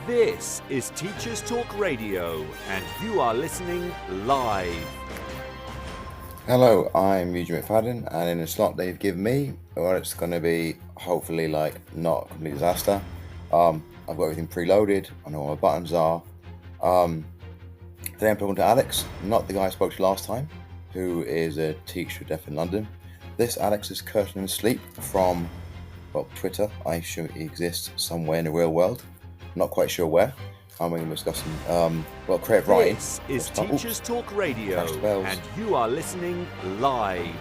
This is Teachers Talk Radio, and you are listening live. Hello, I'm Eugene McFadden, and in the slot they've given me, well, it's going to be hopefully like not a complete disaster. I've got everything preloaded. I know where my buttons are. Today I'm talking to Alex, not the guy I spoke to last time, who is a teacher deaf in London. This Alex is curtailing sleep from, well, Twitter. I assume it exists somewhere in the real world. Not quite sure where. I'm going to be discussing, creative writing. This is Teachers Talk Radio, and you are listening live.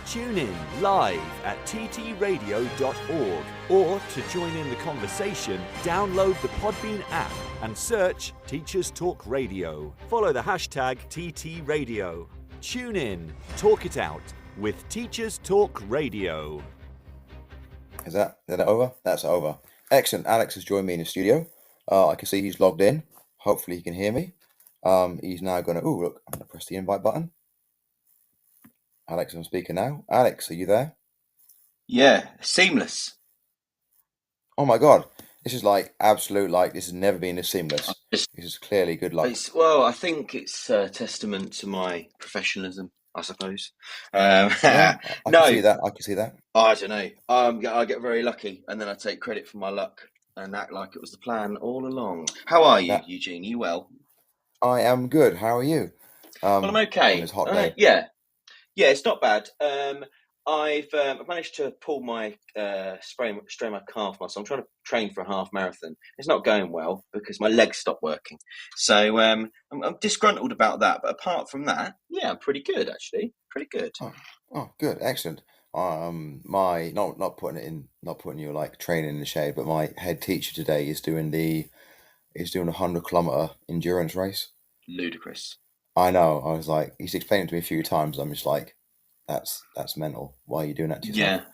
Tune in live at ttradio.org, or to join in the conversation, download the Podbean app and search Teachers Talk Radio. Follow the hashtag TTRadio. Tune in, talk it out with Teachers Talk Radio. Is that over? That's over. Excellent. Alex has joined me in the studio. I can see he's logged in. Hopefully he can hear me. He's now going to... Oh, look, I'm going to press the invite button. Alex, I'm speaking now. Alex, are you there? Yeah, seamless. Oh my God. This is like absolute, like, this has never been this seamless. This is clearly good luck. Well, I think it's a testament to my professionalism, I suppose. I can see that. I don't know. I get very lucky, and then I take credit for my luck and act like it was the plan all along. How are you, Eugene? You well? I am good. How are you? Well, I'm okay. It's hot day. Yeah, it's not bad. I've managed to pull my strain my calf muscle. I'm trying to train for a half marathon. It's not going well because my legs stopped working. So I'm disgruntled about that. But apart from that, yeah, I'm pretty good actually. Pretty good. Oh, good, excellent. My not putting you like training in the shade, but my head teacher today is doing a 100-kilometer endurance race. Ludicrous. I know. I was like, he's explained it to me a few times. I'm just like, that's mental. Why are you doing that to yourself? Yeah,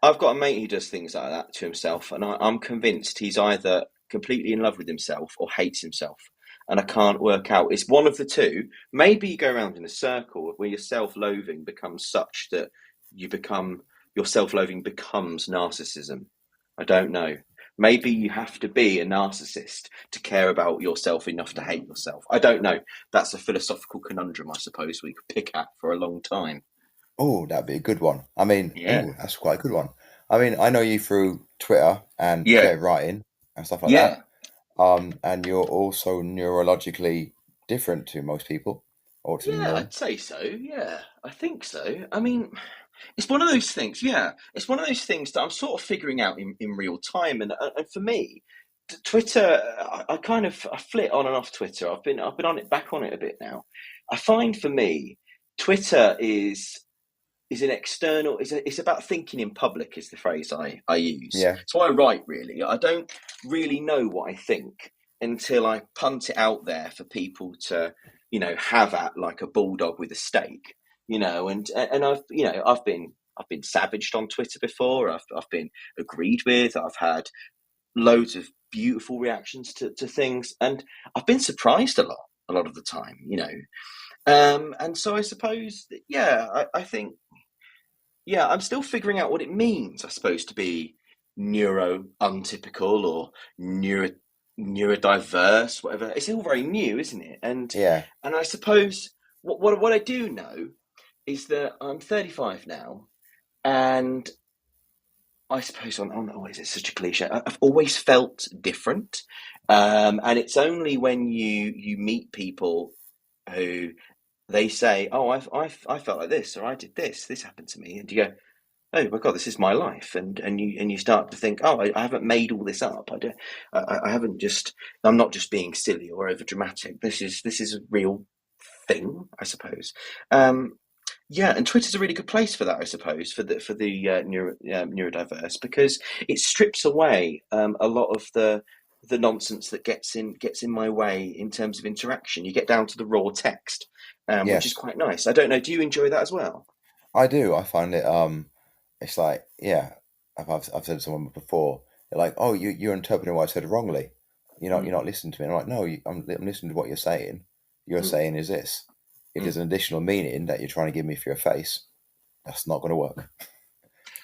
I've got a mate who does things like that to himself, and I'm convinced he's either completely in love with himself or hates himself, and I can't work out. It's one of the two. Maybe you go around in a circle where your self-loathing becomes such that your self-loathing becomes narcissism. I don't know. Maybe you have to be a narcissist to care about yourself enough to hate yourself. I don't know. That's a philosophical conundrum, I suppose, we could pick at for a long time. Oh, that'd be a good one. I mean, yeah. That's quite a good one. I mean, I know you through Twitter and creative writing and stuff like that. And you're also neurologically different to most people. I'd say so. Yeah, I think so. I mean, it's one of those things. Yeah, it's one of those things that I'm sort of figuring out in real time. And for me, Twitter, I flit on and off Twitter. I've been back on it a bit now. I find for me, Twitter is an external. It's about thinking in public. Is the phrase I use. Yeah. So I write really. I don't really know what I think until I punt it out there for people to, have at like a bulldog with a stake. And I've been savaged on Twitter before. I've been agreed with. I've had loads of beautiful reactions to things, and I've been surprised a lot of the time. And so I suppose that, I think. Yeah, I'm still figuring out what it means, I suppose, to be neuro-untypical or neurodiverse, whatever. It's all very new, isn't it? And I suppose what I do know is that I'm 35 now, and I suppose it's such a cliche. I've always felt different, and it's only when you meet people who they say, "Oh, I felt like this, or I did this. This happened to me," and you go, "Oh my God, this is my life," and you start to think, "Oh, I haven't made all this up. I haven't just. I'm not just being silly or over dramatic. This is a real thing, I suppose." And Twitter's a really good place for that, I suppose, for the neurodiverse, because it strips away a lot of the nonsense that gets in my way in terms of interaction. You get down to the raw text, which is quite nice. I don't know. Do you enjoy that as well? I do. I find it. It's like, I've said to someone before, they're like, "Oh, you're interpreting what I said wrongly. You're not listening to me." And I'm like, "No, I'm listening to what you're saying. You're saying is this. If there's an additional meaning that you're trying to give me for your face, that's not going to work."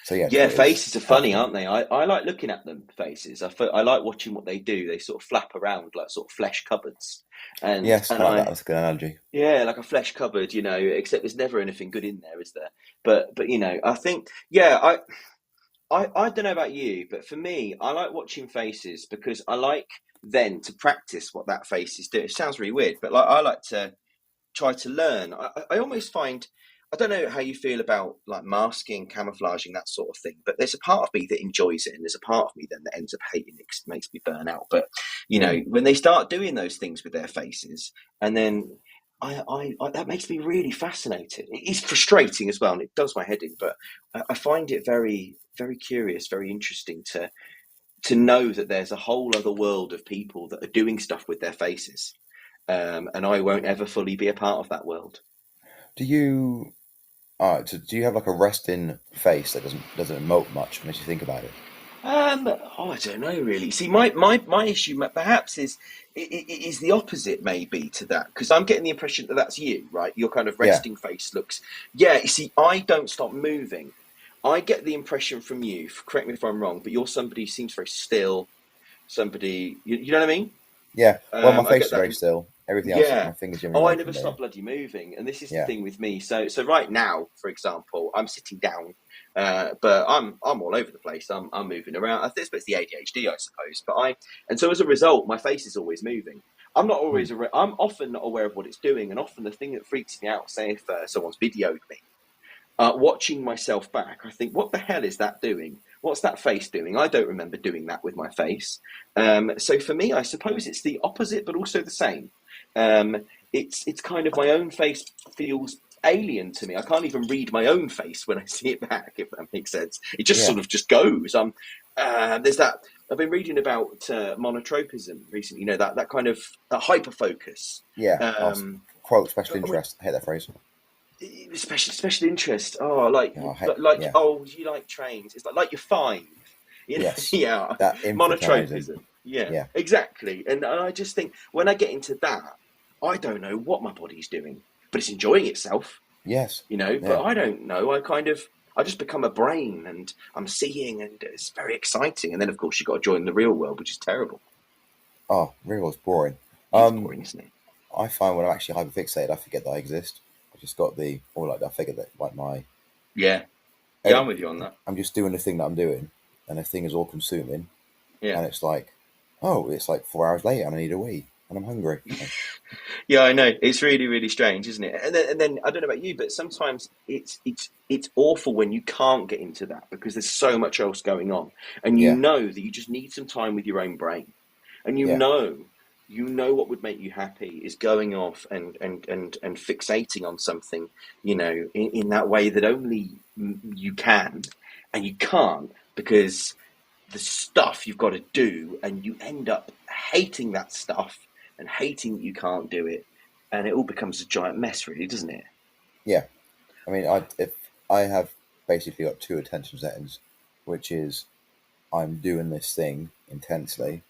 So yeah, Yeah, Twitter's faces are funny, helpful. aren't they? I like looking at them, faces. I like watching what they do. They sort of flap around like sort of flesh cupboards. Yes, And I like that. That's a good analogy. yeah, like a flesh cupboard, except there's never anything good in there, is there? But I think, yeah, I don't know about you, but for me, I like watching faces because I like then to practice what that face is doing. It sounds really weird, but like I like to try to learn. I almost find, I don't know how you feel about like masking, camouflaging, that sort of thing, but there's a part of me that enjoys it, and there's a part of me then that ends up hating it 'cause it makes me burn out. But when they start doing those things with their faces, and then I that makes me really fascinated. It's frustrating as well, and it does my head in. But I find it very, very curious, very interesting to know that there's a whole other world of people that are doing stuff with their faces. And I won't ever fully be a part of that world. Do you do you have like a resting face that doesn't emote much unless you think about it? I don't know really. See, my issue perhaps is the opposite maybe to that, because I'm getting the impression that that's you, right? Your kind of resting face looks. Yeah, you see, I don't stop moving. I get the impression from you. Correct me if I'm wrong, but you're somebody who seems very still. Somebody, you know what I mean? Yeah. Well, my I face get is that. very still. Everything else, Yeah. my fingers generally Oh, I move never from there. stop bloody moving, and this is the Yeah. thing with me. So right now, for example, I'm sitting down, but I'm all over the place. I'm moving around. I think it's the ADHD, I suppose. And so as a result, my face is always moving. I'm not always. I'm often not aware of what it's doing, and often the thing that freaks me out, say if someone's videoed me. Watching myself back, I think, what the hell is that doing? What's that face doing? I don't remember doing that with my face. So for me, I suppose it's the opposite, but also the same. It's kind of my own face feels alien to me. I can't even read my own face when I see it back, if that makes sense. It just sort of just goes. There's that. I've been reading about monotropism recently. That kind of hyper focus. Yeah. Quote special interest. I hate that phrase. Special interest. Oh, Yeah. oh, you like trains? It's like you're five. Yes. Yeah. That infantilizing. Monotropism. Yeah, exactly. And I just think when I get into that, I don't know what my body's doing, but it's enjoying itself. Yes. But I don't know. I just become a brain, and I'm seeing, and it's very exciting. And then of course you've got to join the real world, which is terrible. Oh, real world's boring. It's boring, isn't it? I find when I'm actually hyperfixated, I forget that I exist. I just got I figure that like my I'm with you on that. I'm just doing the thing that I'm doing, and the thing is all consuming. Yeah. And it's like, oh, it's like 4 hours later, and I need a wee, and I'm hungry. Yeah, I know. It's really, really strange, isn't it? And then I don't know about you, but sometimes it's awful when you can't get into that because there's so much else going on, and you know that you just need some time with your own brain, and you know what would make you happy is going off and fixating on something, in that way that only you can, and you can't because the stuff you've got to do, and you end up hating that stuff and hating that you can't do it, and it all becomes a giant mess, really, doesn't it? Yeah, I mean, if I have basically got two attention settings, which is I'm doing this thing intensely,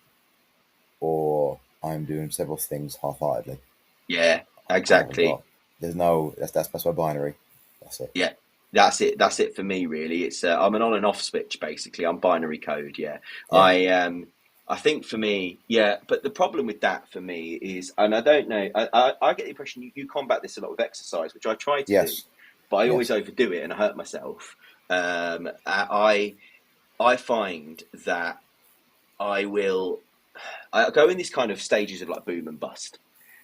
or I'm doing several things half-heartedly. Yeah, exactly. There's no that's my binary. That's it. Yeah. That's it for me, really. It's I'm an on and off switch, basically. I'm binary code. Yeah. I think for me, but the problem with that for me is, and I don't know, I get the impression you combat this a lot with exercise, which I try to do, but I always overdo it and I hurt myself. I find that I go in these kind of stages of like boom and bust.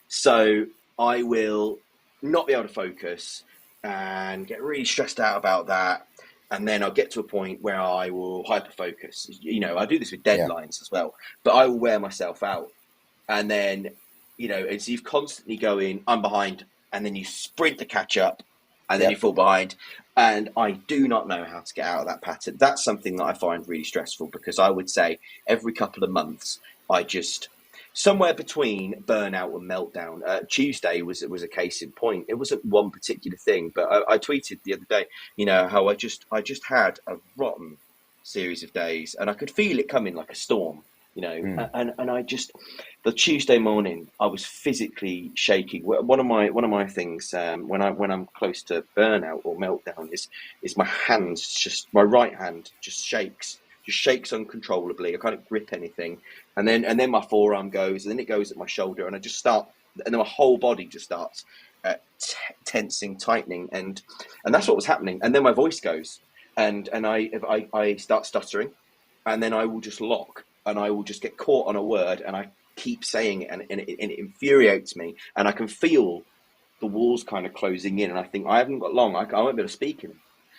So I will not be able to focus and get really stressed out about that. And then I'll get to a point where I will hyper focus. I do this with deadlines as well, but I will wear myself out. And then, it's you constantly going, I'm behind, and then you sprint to catch up, and then you fall behind. And I do not know how to get out of that pattern. That's something that I find really stressful, because I would say every couple of months, I just somewhere between burnout and meltdown. Tuesday was a case in point. It wasn't one particular thing, but I tweeted the other day, how I just had a rotten series of days, and I could feel it coming like a storm. you know. And I just, the Tuesday morning, I was physically shaking. One of my things when I'm close to burnout or meltdown is my hands, just my right hand just shakes uncontrollably. I can't grip anything, and then my forearm goes, and then it goes at my shoulder, and I just start, and then my whole body just starts tensing, tightening, and that's what was happening. And then my voice goes, and I start stuttering, and then I will just lock, and I will just get caught on a word, and I keep saying it, and it infuriates me, and I can feel the walls kind of closing in, and I think I haven't got long. I won't be able to speak in.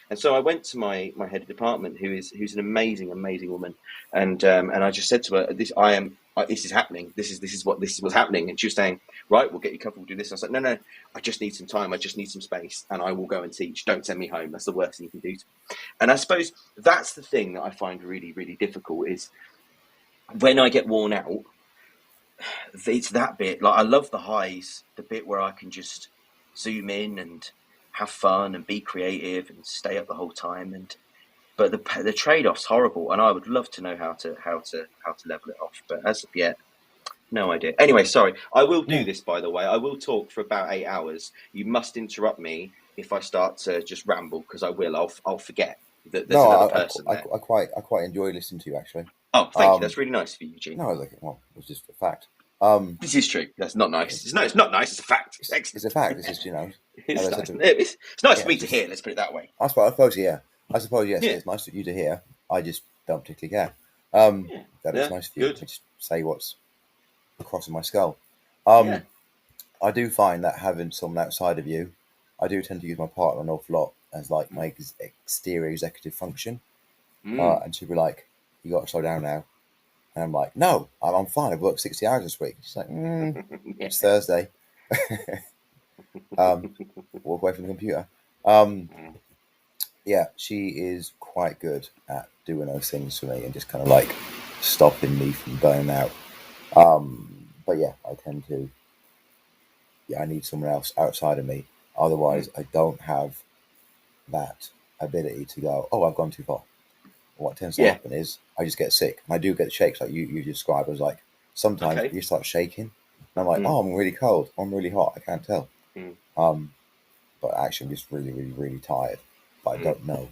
And so I went to my head of department, who's an amazing woman, and I just said to her, this is happening. This is what's happening. And she was saying, right, we'll get you covered. We'll do this. And I was like, no, I just need some time. I just need some space, and I will go and teach. Don't send me home. That's the worst thing you can do to me. And I suppose that's the thing that I find really, really difficult is when I get worn out. It's that bit. Like, I love the highs, the bit where I can just zoom in and have fun and be creative and stay up the whole time. But the trade-off's horrible, and I would love to know how to level it off. But as of yet, no idea. Anyway, sorry. I will do this, by the way. I will talk for about 8 hours. You must interrupt me if I start to just ramble, because I will. I'll forget that there's another person there. I quite enjoy listening to you, actually. Oh, thank you. That's really nice of you, Eugene. No, it was just a fact. This is true. That's not nice. It's not nice. It's a fact. It's a fact. This is, it's nice for me to hear. Let's put it that way. I suppose, yeah. Yes. It's nice for you to hear. I just don't particularly care. That it's nice for you to just say what's crossing my skull. I do find that having someone outside of you, I do tend to use my partner an awful lot as like my exterior executive function, and she'll be like, "You got to slow down now." And I'm like, no, I'm fine. I've worked 60 hours this week. She's like, it's Thursday. Walk away from the computer. Yeah, she is quite good at doing those things for me and just kind of like stopping me from burning out. But yeah, I tend to, I need someone else outside of me. Otherwise, I don't have that ability to go, oh, I've gone too far. What tends to happen is I just get sick. And I do get shakes like you described. I was like, sometimes you start shaking. And I'm like, oh, I'm really cold. I'm really hot. I can't tell. But actually, I'm just really, really, really tired. But I don't know.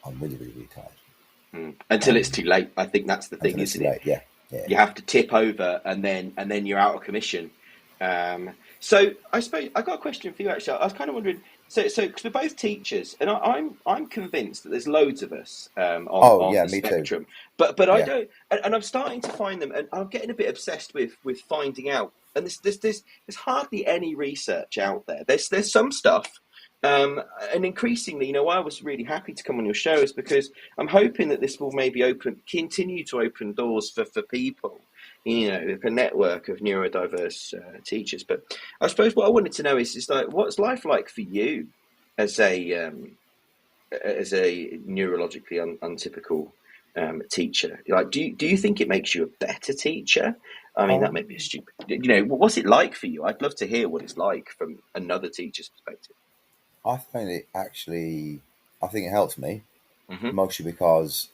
I'm really, really, really tired. Until it's too late. I think that's the thing, isn't it? Yeah. You have to tip over, and then you're out of commission. So I suppose I got a question for you. Actually, I was kind of wondering. So because we're both teachers, and I'm convinced that there's loads of us on the spectrum. Too. But I don't, and I'm starting to find them, and I'm getting a bit obsessed with finding out. And there's hardly any research out there. There's some stuff. And increasingly, why I was really happy to come on your show is because I'm hoping that this will maybe continue to open doors for people, a network of neurodiverse teachers. But I suppose what I wanted to know is like, what's life like for you as a neurologically untypical teacher? Like, do you think it makes you a better teacher? I mean, that may be stupid. What's it like for you? I'd love to hear what it's like from another teacher's perspective. I find it actually, I think it helps me, mostly because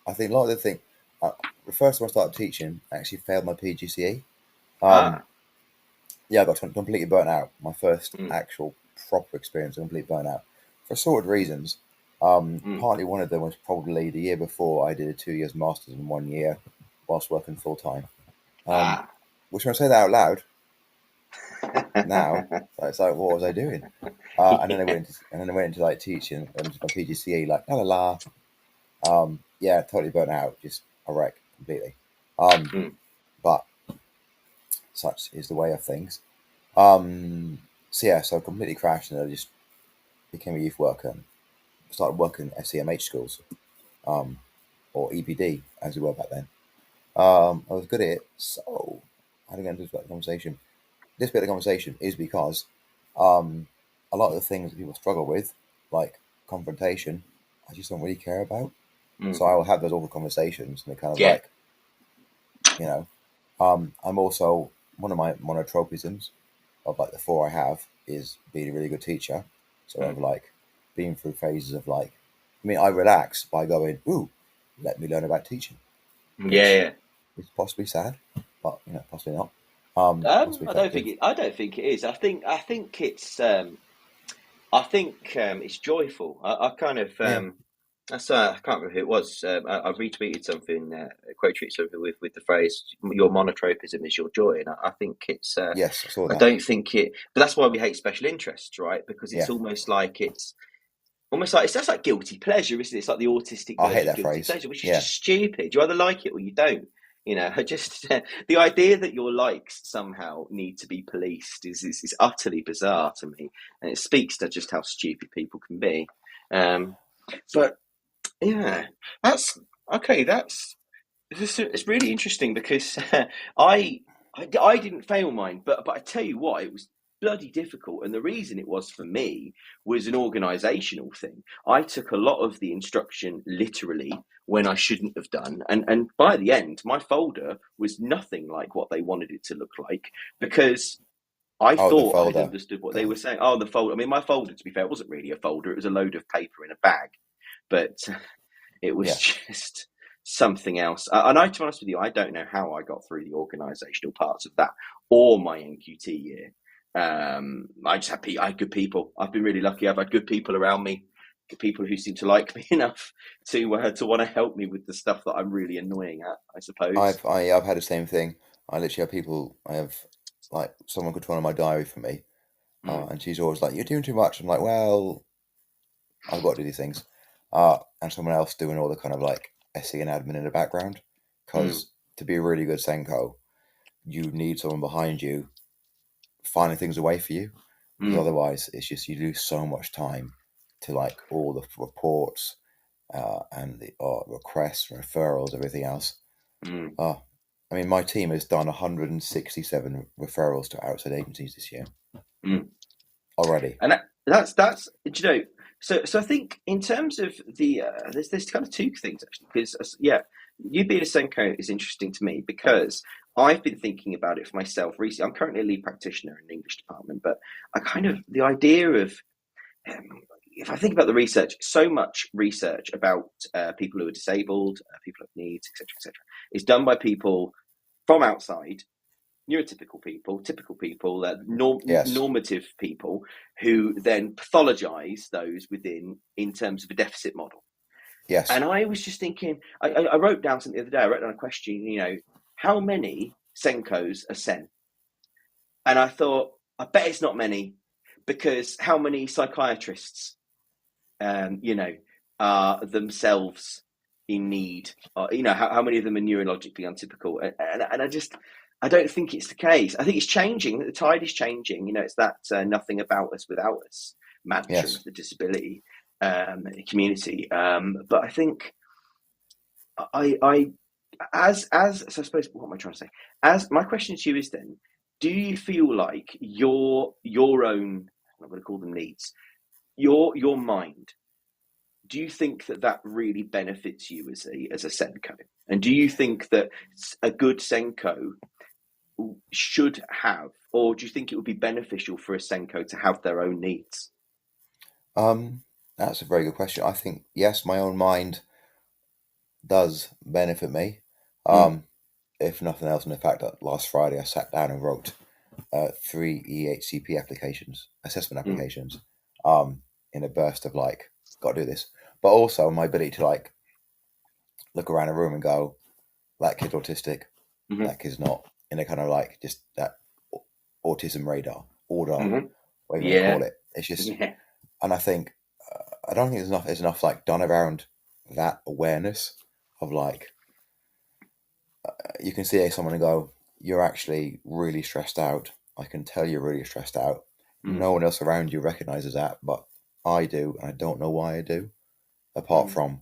I think a lot of the thing, the first time I started teaching, I actually failed my PGCE. I got completely burnt out. My first actual proper experience of complete burnout for assorted reasons. Partly one of them was probably the year before I did a 2 years master's in 1 year whilst working full time. Which when I say that out loud, now it's like, what was I doing? And then I went into like teaching and my PGCE, like la. Totally burnt out, just a wreck completely. But such is the way of things. So completely crashed, and I just became a youth worker and started working at SEMH schools, or EPD as we were back then. I was good at it, so how do we get into this conversation? This bit of the conversation is because a lot of the things that people struggle with, like confrontation, I just don't really care about. So I will have those awful conversations, and they're kind of like, I'm also, one of my monotropisms of like the 4 I have is being a really good teacher. So I've like been through phases of like, I relax by going, ooh, let me learn about teaching. Yeah. It's possibly sad, but possibly not. I don't think it is. I think it's it's joyful. I kind of I can't remember who it was. I retweeted something, quote tweeted something with the phrase "Your monotropism is your joy," and I think it's. Yes, I saw that. I don't think it, but that's why we hate special interests, right? Because it's almost like it's that's like guilty pleasure, isn't it? It's like the autistic version of guilty pleasure, which is just stupid. You either like it or you don't. I just the idea that your likes somehow need to be policed is utterly bizarre to me, and it speaks to just how stupid people can be. But yeah, that's okay. It's really interesting because I didn't fail mine, but I tell you what, it was bloody difficult, and the reason it was for me was an organisational thing. I took a lot of the instruction literally when I shouldn't have done, and by the end, my folder was nothing like what they wanted it to look like because I thought I'd understood what they were saying. Oh, the folder. I mean, my folder, to be fair, it wasn't really a folder. It was a load of paper in a bag, but it was just something else. And to be honest with you, I don't know how I got through the organisational parts of that or my NQT year. I just had good people. I've been really lucky. I've had good people around me, good people who seem to like me enough to want to help me with the stuff that I'm really annoying at, I suppose. I've had the same thing. I literally have people. I have like someone controlling my diary for me, and she's always like, "You're doing too much." I'm like, "Well, I've got to do these things," and someone else doing all the kind of like SE and admin in the background. Because to be a really good Senko, you need someone behind you finding things away for you. Because otherwise, it's just you lose so much time to like all the reports and the requests, referrals, everything else. I mean, my team has done 167 referrals to outside agencies this year already, and that's So I think in terms of the there's kind of two things actually, because you being a Senko is interesting to me because I've been thinking about it for myself recently. I'm currently a lead practitioner in the English department, but the idea of if I think about the research, so much research about people who are disabled, people who have needs, etc., is done by people from outside, neurotypical people, typical people, normative people, who then pathologize those within in terms of a deficit model. Yes. And I was just thinking, I wrote down something the other day. I wrote down a question, how many Senkos are Sen? And I thought, I bet it's not many, because how many psychiatrists, are themselves in need? How many of them are neurologically untypical? And I don't think it's the case. I think it's changing. The tide is changing. It's that nothing about us without us mantra of the disability community. But I think so I suppose, what am I trying to say? As my question to you is then, do you feel like your own, I'm not going to call them needs, your mind, do you think that really benefits you as a Senko? And do you think that a good Senko should have, or do you think it would be beneficial for a Senko to have their own needs? That's a very good question. I think, yes, my own mind does benefit me. If nothing else, in the fact that last Friday I sat down and wrote 3 EHCP assessment applications, in a burst of like, got to do this. But also my ability to like look around a room and go, that kid's autistic, that kid's not, in a kind of like just that autism radar, whatever you call it. It's just, and I think, I don't think there's enough like done around that awareness of like, you can see someone and go, you're actually really stressed out. I can tell you're really stressed out. No one else around you recognizes that, but I do, and I don't know why I do. Apart from,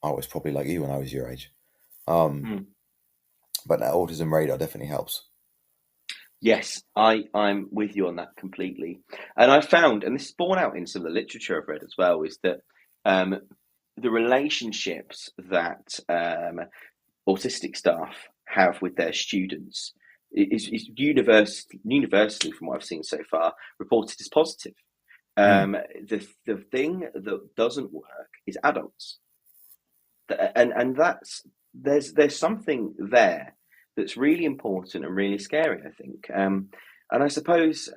I was probably like you when I was your age. But that autism radar definitely helps. Yes, I'm with you on that completely. And I found, and this is borne out in some of the literature I've read as well, is that the relationships that autistic staff have with their students is universally, from what I've seen so far, reported as positive. The thing that doesn't work is adults. And that's there's something there that's really important and really scary, I think. And I suppose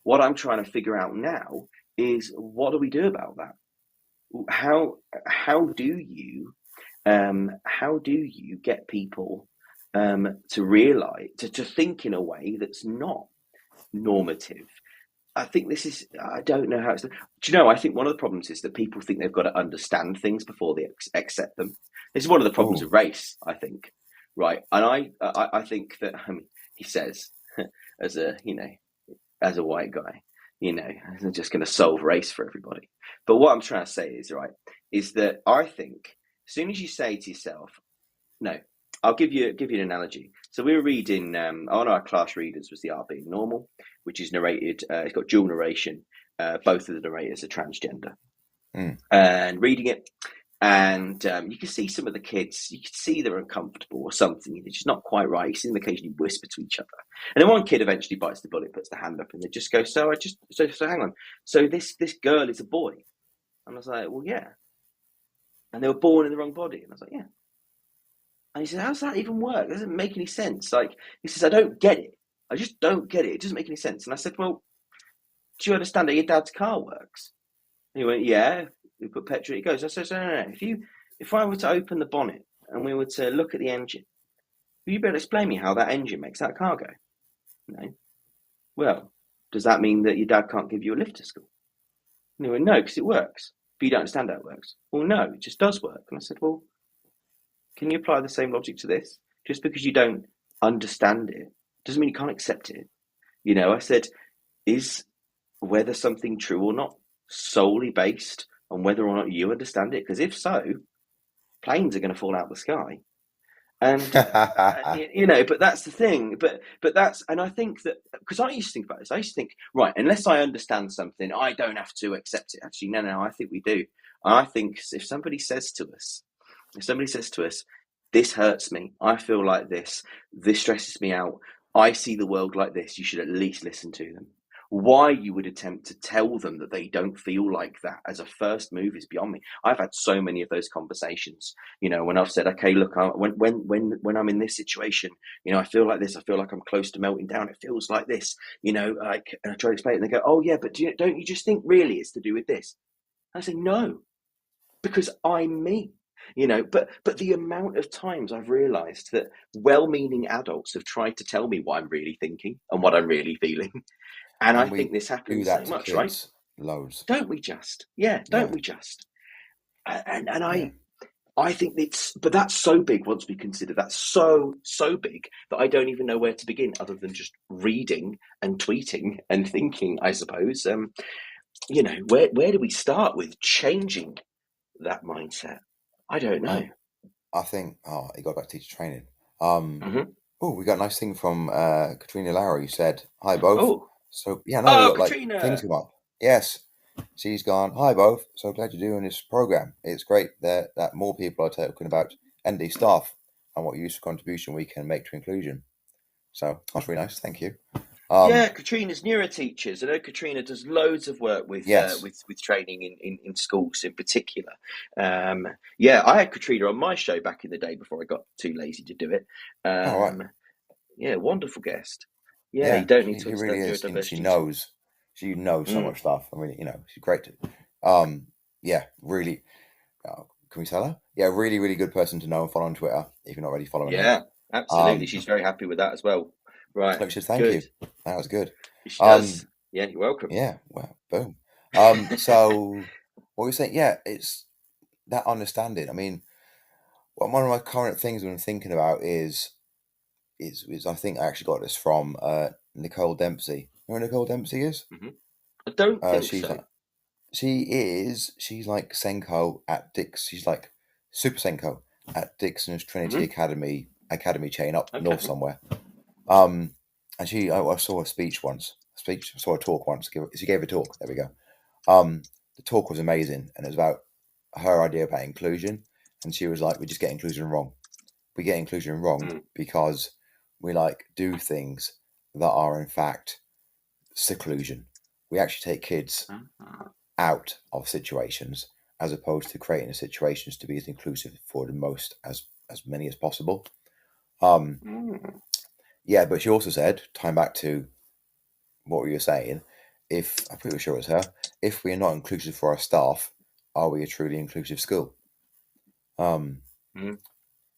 what I'm trying to figure out now is, what do we do about that? How do you get people to realize, to think in a way that's not normative? I think I don't know how it's. Do you know? I think one of the problems is that people think they've got to understand things before they accept them. This is one of the problems of race, I think, right? And I think that, he says, as a white guy, I'm just going to solve race for everybody. But what I'm trying to say is that I think as soon as you say to yourself, no, I'll give you an analogy. So we were reading, one of our class readers was The Art Being Normal, which is narrated, it's got dual narration. Both of the narrators are transgender. And reading it, and you can see some of the kids, you can see they're uncomfortable or something. They're just not quite right. You see them occasionally whisper to each other. And then one kid eventually bites the bullet, puts the hand up, and they just go, so hang on. So this girl is a boy. And I was like, well, yeah. And they were born in the wrong body. And I was like, yeah. And he said, how does that even work? It doesn't make any sense. Like, he says, I don't get it. I just don't get it. It doesn't make any sense. And I said, well, do you understand how your dad's car works? And he went, yeah, we put petrol. He goes, I said, no. If I were to open the bonnet and we were to look at the engine, will you be able to explain me how that engine makes that car go? No. Well, does that mean that your dad can't give you a lift to school? And he went, no, because it works. But you don't understand how it works. Well, no, it just does work. And I said, well, can you apply the same logic to this? Just because you don't understand it doesn't mean you can't accept it. I said, is whether something true or not solely based on whether or not you understand it? Because if so, planes are going to fall out of the sky. And, but that's the thing. But that's, and I think that, because I used to think about this, I used to think, right, unless I understand something, I don't have to accept it. Actually, no, I think we do. I think if somebody says to us, this hurts me, I feel like this stresses me out, I see the world like this, you should at least listen to them. Why you would attempt to tell them that they don't feel like that as a first move is beyond me. I've had so many of those conversations, when I've said, okay, look, when I'm in this situation, I feel like this, I feel like I'm close to melting down, it feels like this, and I try to explain it, and they go, oh yeah, but don't you just think really it's to do with this? And I say, no, because I'm me. But the amount of times I've realized that well-meaning adults have tried to tell me what I'm really thinking and what I'm really feeling. And I think this happens so much, right? Loads. Don't we just? Yeah, don't we just? And I think but that's so big once we consider that, so big that I don't even know where to begin other than just reading and tweeting and thinking, I suppose. Where do we start with changing that mindset? I don't know. I think, you got back to teacher training. We got a nice thing from Katrina Lowry, who said, hi both. Oh. So, yeah, no, Katrina. Things come up. Yes. She's gone, hi both. So glad you're doing this program. It's great that more people are talking about ND staff and what useful contribution we can make to inclusion. So that's really nice. Thank you. Katrina's neuro teachers. I know Katrina does loads of work with training in schools in particular. I had Katrina on my show back in the day before I got too lazy to do it. Right. Yeah, wonderful guest. Yeah, you don't need to really is. She knows so much stuff. I mean, she's great. Really. Can we tell her? Yeah, really, really good person to know and follow on Twitter if you're not already following her. Yeah, absolutely. She's very happy with that as well. Right. So thank you. That was good. She does. Yeah, you're welcome. Yeah. Well, boom. So what we're saying, it's that understanding. I mean, one of my current things I'm thinking about is I think I actually got this from Nicole Dempsey. You know who Nicole Dempsey is? Mm-hmm. I don't think so. She's like Senko at Dix. She's like Super Senko at Dixon's Trinity Academy chain up north somewhere. And I saw a speech once. I saw a talk once. She gave a talk. There we go. The talk was amazing, and it was about her idea about inclusion. And she was like, "We just get inclusion wrong. We get inclusion wrong because we do things that are in fact seclusion. We actually take kids out of situations as opposed to creating the situations to be as inclusive for the most as as many as possible. Yeah, but she also said, tying back to what we were saying, I'm pretty sure it was her, if we are not inclusive for our staff, are we a truly inclusive school? And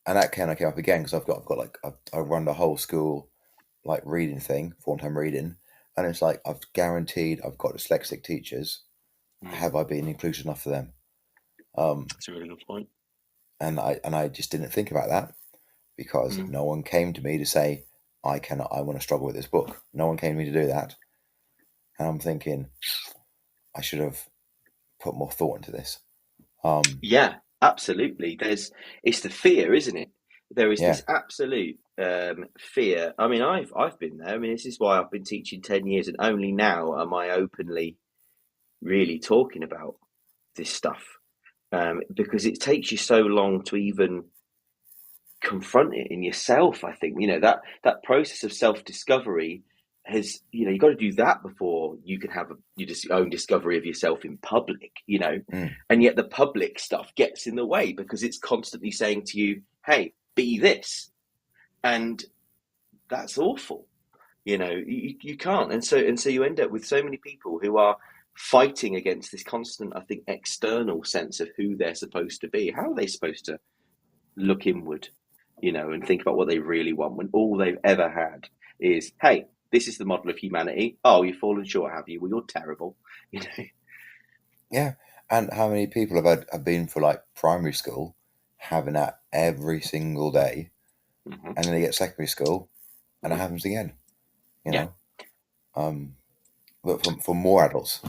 that kind of came up again because I've got like I run the whole school like reading thing, form time reading, and it's like I've guaranteed I've got dyslexic teachers. Have I been inclusive enough for them? That's a really good point. And I just didn't think about that because no one came to me to say I want to struggle with this book. No one came to me to do that, and I'm thinking I should have put more thought into this. Yeah, absolutely. It's the fear, isn't it? There is this absolute fear. I mean, I've been there. I mean, this is why I've been teaching 10 years, and only now am I openly really talking about this stuff, because it takes you so long to even confront it in yourself. I think that process of self-discovery has, you got to do that before you can have your own discovery of yourself in public, and yet the public stuff gets in the way because it's constantly saying to you, hey, be this, and that's awful. You can't, and so you end up with so many people who are fighting against this constant, I think, external sense of who they're supposed to be. How are they supposed to look inward, and think about what they really want when all they've ever had is, hey, this is the model of humanity. Oh, you've fallen short, have you? Well, you're terrible. Yeah, and how many people have been for like primary school, having that every single day, and then they get secondary school, and it happens again. You know, but for more adults.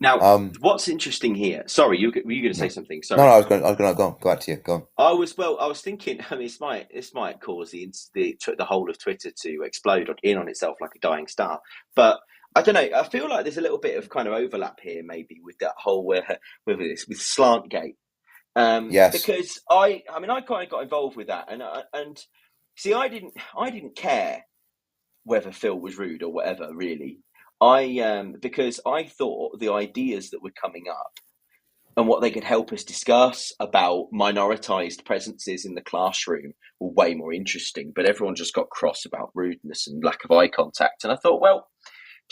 Now, what's interesting here? Sorry, were you going to say something? Sorry. No, I was going to go back to you. Go on. I was thinking. I mean, this might cause the whole of Twitter to explode on itself like a dying star. But I don't know. I feel like there's a little bit of kind of overlap here, maybe with that whole with Slantgate. Yes. Because I kind of got involved with that, and see, I didn't care whether Phil was rude or whatever, really. Because I thought the ideas that were coming up and what they could help us discuss about minoritized presences in the classroom were way more interesting. But everyone just got cross about rudeness and lack of eye contact. And I thought, well,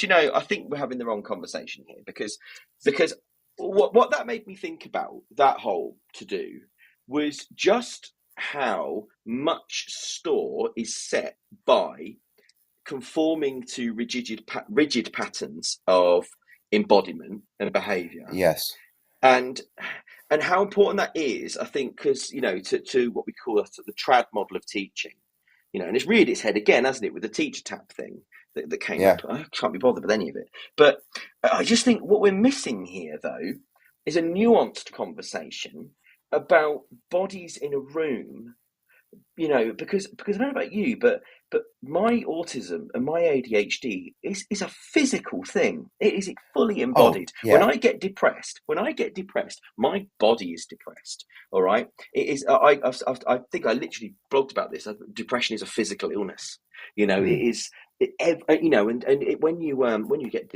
I think we're having the wrong conversation here because what that made me think about, that whole to-do, was just how much store is set by conforming to rigid patterns of embodiment and behaviour. Yes. And how important that is, I think, because to what we call the trad model of teaching, and it's reared its head again, hasn't it, with the teacher tap thing that came up. I can't be bothered with any of it, but I just think what we're missing here, though, is a nuanced conversation about bodies in a room. Because I don't know about you, but my autism and my ADHD is a physical thing. It is fully embodied. When I get depressed, my body is depressed. All right, it is. I think I literally blogged about this. Depression is a physical illness. It is. When you get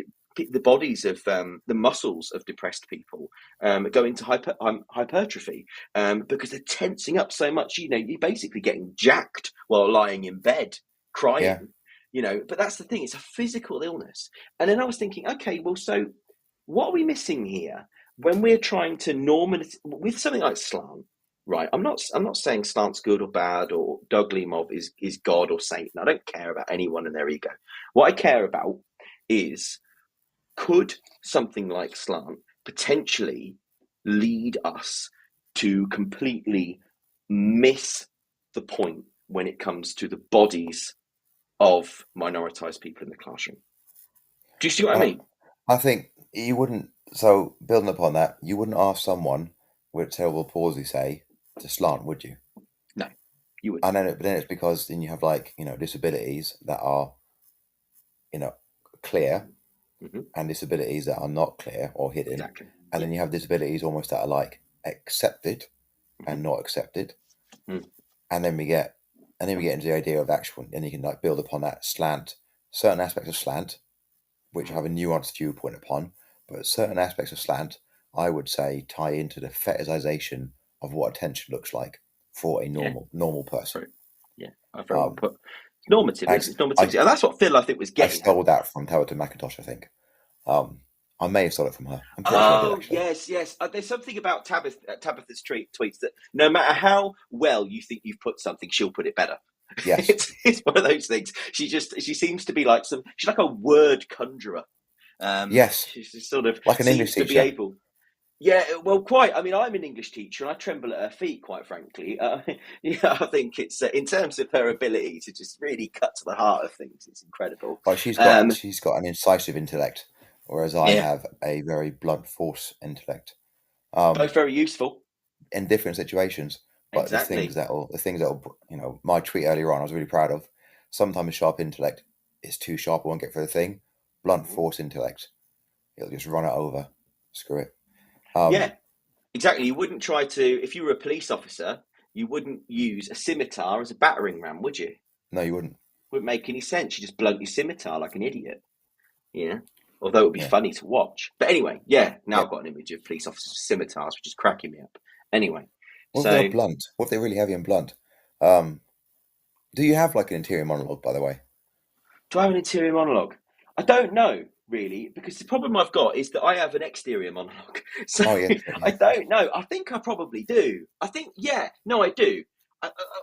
the bodies of the muscles of depressed people go into hypertrophy because they're tensing up so much. You're basically getting jacked while lying in bed crying. But that's the thing, it's a physical illness. And then I was thinking, okay, well, so what are we missing here when we're trying to normalize with something like slant? Right, I'm not saying slant's good or bad or Doug Limov is God or Satan. I don't care about anyone and their ego. What I care about is, could something like slant potentially lead us to completely miss the point when it comes to the bodies of minoritized people in the classroom? Do you see what I mean? I think you wouldn't. So building upon that, you wouldn't ask someone with cerebral palsy, say, to slant, would you? No, you wouldn't. And then it's because then you have disabilities that are clear, and disabilities that are not clear or hidden. Exactly. And then you have disabilities almost that are like accepted and not accepted. And then we get into the idea of actual, and you can build upon that slant, certain aspects of slant, which I have a nuanced viewpoint upon, but certain aspects of slant, I would say, tie into the fetishization of what attention looks like for a normal person. I've very well put. It's normative. It's normativity, and that's what Phil, I think, was getting. I stole that from Thelma McIntosh, I think. I may have stolen it from her. I'm pretty sure I did, actually. Yes. There's something about Tabitha's tweets that no matter how well you think you've put something, she'll put it better. Yes. It's one of those things. She seems to be like she's like a word conjurer. Yes. She's just sort of like an English teacher. To be able. Yeah, well, quite. I mean, I'm an English teacher, and I tremble at her feet, quite frankly. I think it's in terms of her ability to just really cut to the heart of things. It's incredible. Well, she's got an incisive intellect, whereas I have a very blunt force intellect. Both very useful in different situations. But exactly. the things that'll my tweet earlier on, I was really proud of. Sometimes sharp intellect is too sharp, I won't get for the thing. Blunt force intellect, it'll just run it over. Screw it. Yeah, exactly. You wouldn't try to, if you were a police officer, you wouldn't use a scimitar as a battering ram, would you? No, you wouldn't. Wouldn't make any sense. You just blunt your scimitar like an idiot. Yeah. Although it would be funny to watch. But anyway, now I've got an image of police officers with scimitars, which is cracking me up. Anyway. What if they're blunt? What if they're really heavy and blunt? Do you have like an interior monologue, by the way? Do I have an interior monologue? I don't know, really, because the problem I've got is that I have an exterior monologue. So I don't know. I think I probably do. I do.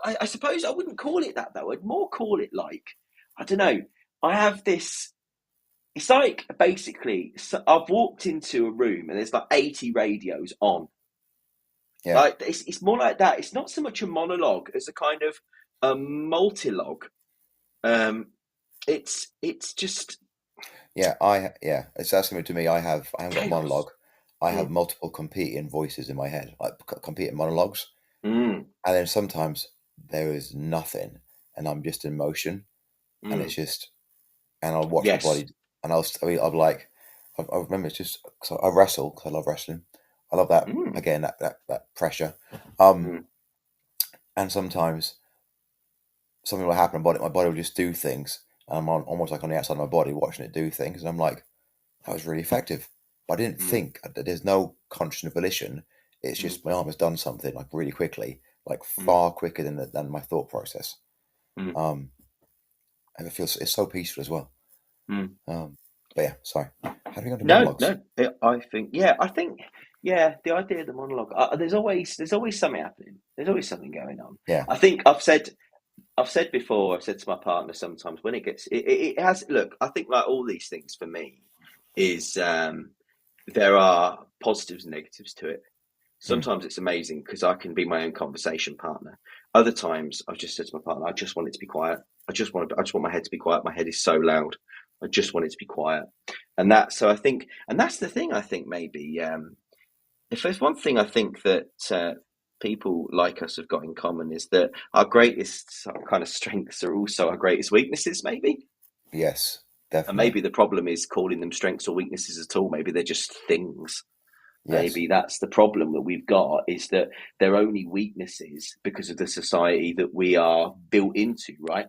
I suppose I wouldn't call it that, though. I'd more call it like, I don't know. I have this... It's like, basically, I've walked into a room and there's like 80 radios on. Yeah. Like it's more like that. It's not so much a monologue as a kind of a multilogue. It's just it's that similar to me. I haven't got a monologue. I have multiple competing voices in my head, like competing monologues. And then sometimes there is nothing, and I'm just in motion, and it's just, and I'll watch my body, and I remember it's just cause I wrestle because I love wrestling. I love that again, that pressure. And sometimes something will happen. My body will just do things, and I'm almost like on the outside of my body watching it do things, and I'm like, that was really effective. But I didn't think. There's no conscious volition. It's just my arm has done something like really quickly, like far quicker than my thought process. And it feels it's so peaceful as well. But yeah, sorry. How do we go to monologues? No. I think the idea of the monologue. There's always something happening. There's always something going on. Yeah. I think I've said before. I've said to my partner sometimes when it has. Look, I think like all these things for me is there are positives and negatives to it. Sometimes it's amazing because I can be my own conversation partner. Other times I've just said to my partner, I just want it to be quiet. I just want my head to be quiet. My head is so loud. I just want it to be quiet. And that's the thing I think maybe, if there's one thing I think that people like us have got in common is that our greatest kind of strengths are also our greatest weaknesses, maybe. Yes, definitely. And maybe the problem is calling them strengths or weaknesses at all. Maybe they're just things. Yes. Maybe that's the problem that we've got, is that they're only weaknesses because of the society that we are built into, right?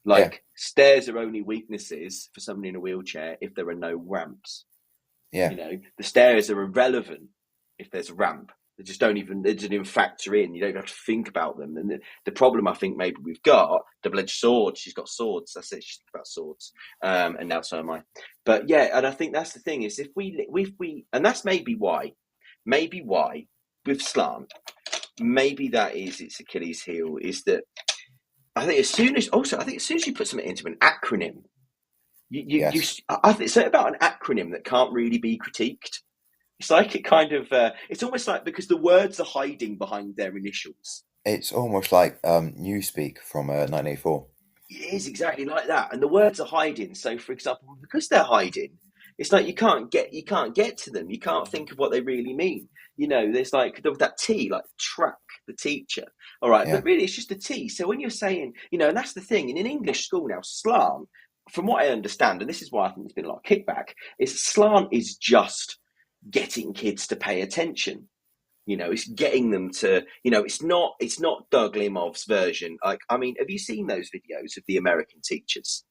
Like stairs are only weaknesses for somebody in a wheelchair if there are no ramps. Yeah. The stairs are irrelevant if there's a ramp. They didn't even factor in. You don't have to think about them. And the problem I think maybe we've got, double-edged sword. She's got swords. That's it. She's about swords. And now so am I. But yeah, and I think that's the thing is if we and that's maybe why with slant, maybe that is its Achilles heel, is that I think as soon as you put something into an acronym, I think it's about an acronym that can't really be critiqued. It's like it kind of, it's almost like because the words are hiding behind their initials. It's almost like Newspeak from 1984. It is exactly like that, and the words are hiding. So, for example, because they're hiding, it's like you can't get to them. You can't think of what they really mean. There's like that T, like track, the teacher. All right, but really it's just a T. So when you're saying, and that's the thing. In an English school now, slant, from what I understand, and this is why I think there's been a lot of kickback, is slant is just getting kids to pay attention. It's getting them to, it's not Doug Limov's version. Like, I mean, have you seen those videos of the American teachers?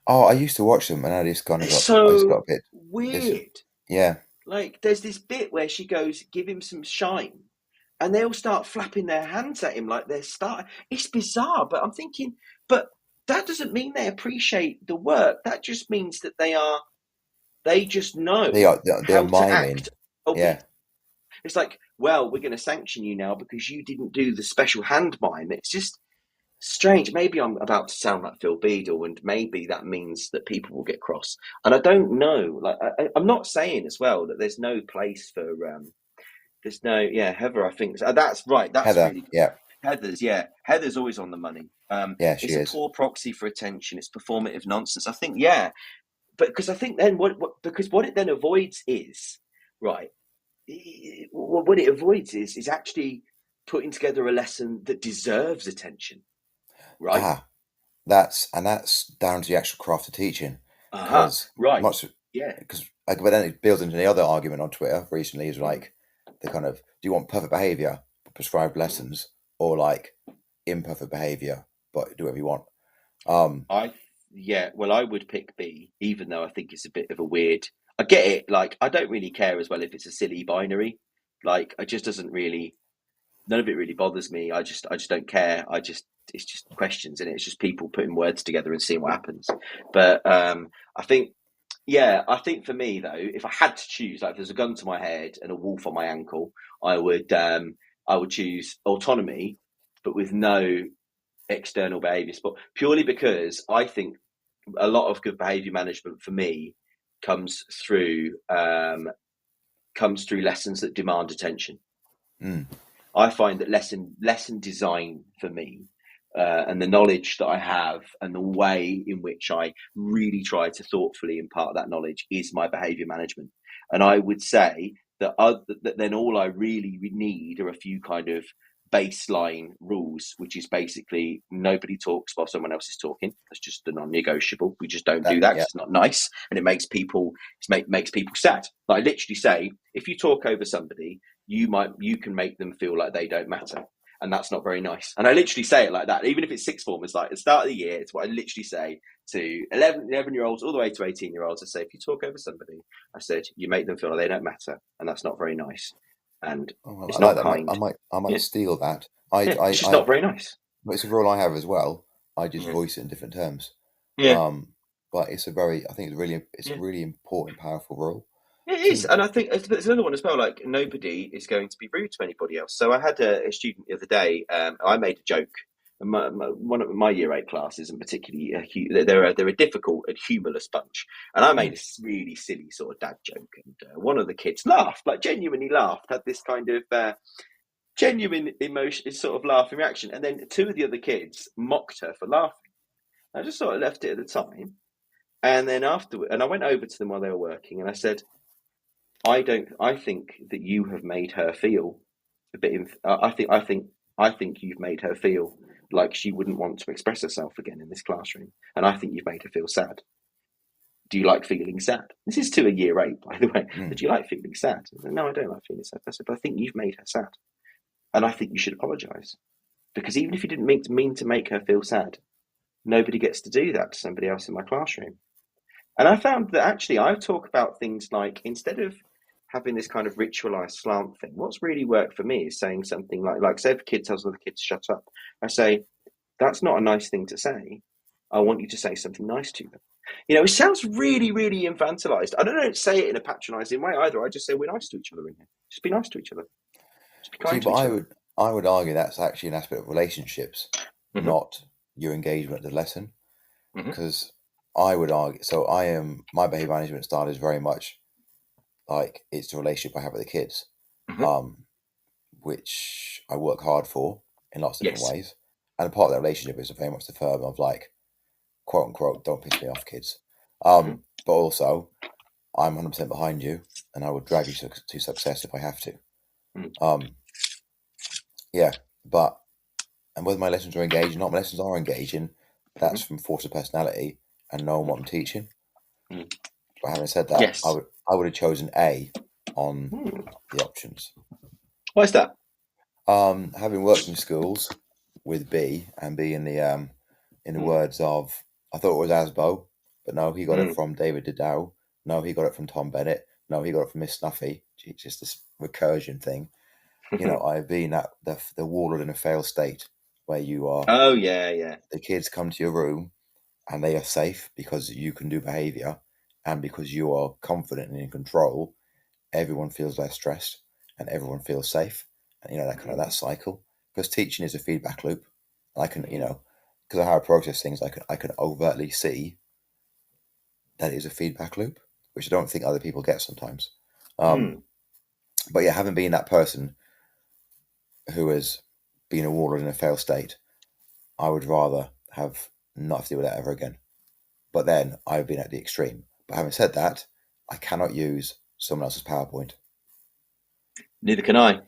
Oh, I used to watch them, and I just kind of got a bit weird. Yeah. Like, there's this bit where she goes, "Give him some shine," and they all start flapping their hands at him like they're starting. It's bizarre, but I'm thinking, but that doesn't mean they appreciate the work. That just means that they just know They are how to miming. act. Yeah. It's like, well, we're going to sanction you now because you didn't do the special hand mime. It's just strange. Maybe I'm about to sound like Phil Beadle, and maybe that means that people will get cross. And I don't know. Like, I'm not saying as well that there's no place for. There's no, Heather. I think that's right. That's Heather, really good. yeah. Heather's always on the money. She is. It's a poor proxy for attention. It's performative nonsense. I think, but because I think then what it then avoids is right. What it avoids is actually putting together a lesson that deserves attention, right? That's down to the actual craft of teaching. Right. Because but then it builds into the other argument on Twitter recently is like the kind of, do you want perfect behaviour but prescribed lessons, or like imperfect behaviour but do whatever you want? I would pick B, even though I think it's a bit of a weird. I get it. Like, I don't really care as well if it's a silly binary. Like, it just doesn't really. None of it really bothers me. I just don't care. It's just questions, and it's just people putting words together and seeing what happens. But I think for me though, if I had to choose, like if there's a gun to my head and a wolf on my ankle, I would choose autonomy, but with no external behaviour support, purely because I think a lot of good behaviour management for me comes through lessons that demand attention. I find that lesson design for me, and the knowledge that I have and the way in which I really try to thoughtfully impart that knowledge is my behaviour management. And I would say that then all I really need are a few kind of baseline rules, which is basically nobody talks while someone else is talking. That's just a non-negotiable. We just don't do that because it's not nice, and it makes people sad. Like, I literally say, if you talk over somebody, you can make them feel like they don't matter, and that's not very nice. And I literally say it like that, even if it's sixth formers. Like, at the start of the year, it's what I literally say to 11-year-olds all the way to 18-year-olds. I say, if you talk over somebody, I said, you make them feel like they don't matter, and that's not very nice. And it's not kind. I might steal that. It's just not very nice. But it's a rule I have as well. I just voice it in different terms. But it's I think it's a really important, powerful rule. It is, and I think there's another one as well. Like, nobody is going to be rude to anybody else. So I had a student the other day. I made a joke. One of my year 8 classes, and particularly they're a difficult and humorless bunch. And I made a really silly sort of dad joke, and one of the kids laughed, like genuinely laughed, had this kind of genuine emotion, sort of laughing reaction. And then 2 of the other kids mocked her for laughing. I just sort of left it at the time, and then afterward, and I went over to them while they were working, and I said, I think that you have made her feel a bit. I think you've made her feel like she wouldn't want to express herself again in this classroom, and I think you've made her feel sad. Do you like feeling sad? This is to a year 8, by the way. Do you like feeling sad? No, I don't like feeling sad. I said, but I think you've made her sad, and I think you should apologise, because even if you didn't mean to make her feel sad, nobody gets to do that to somebody else in my classroom. And I found that actually I talk about things like, instead of having this kind of ritualized slant thing, what's really worked for me is saying something like say if a kid tells another kid to shut up, I say, that's not a nice thing to say. I want you to say something nice to them. It sounds really, really infantilized. I don't say it in a patronizing way either. I just say, we're nice to each other in here. Just be nice to each other. Just be kind to each other. I would argue that's actually an aspect of relationships, not your engagement at the lesson. Because I would argue, my behavior management style is very much like, it's the relationship I have with the kids, which I work hard for in lots of different ways. And a part of that relationship is very much the firm of, like, quote unquote, don't piss me off, kids. But also, I'm 100% behind you, and I will drag you to success if I have to. And whether my lessons are engaging or not, my lessons are engaging. That's from force of personality and knowing what I'm teaching. But having said that, I would have chosen A on the options. Why is that? Having worked in schools with B, and B in the words of, I thought it was Asbo, but no, he got it from David Didow. No, he got it from Tom Bennett. No, he got it from Miss Snuffy. It's just this recursion thing. I've been at the wall in a failed state where you are. Oh yeah. The kids come to your room and they are safe because you can do behaviour, and because you are confident and in control, everyone feels less stressed and everyone feels safe, and that kind of that cycle. Because teaching is a feedback loop. I can, because of how I process things, I can overtly see that it is a feedback loop, which I don't think other people get sometimes. But yeah, having been that person who has been a warlord in a failed state, I would rather have not to deal with that ever again. But then I've been at the extreme. But having said that, I cannot use someone else's PowerPoint. Neither can I.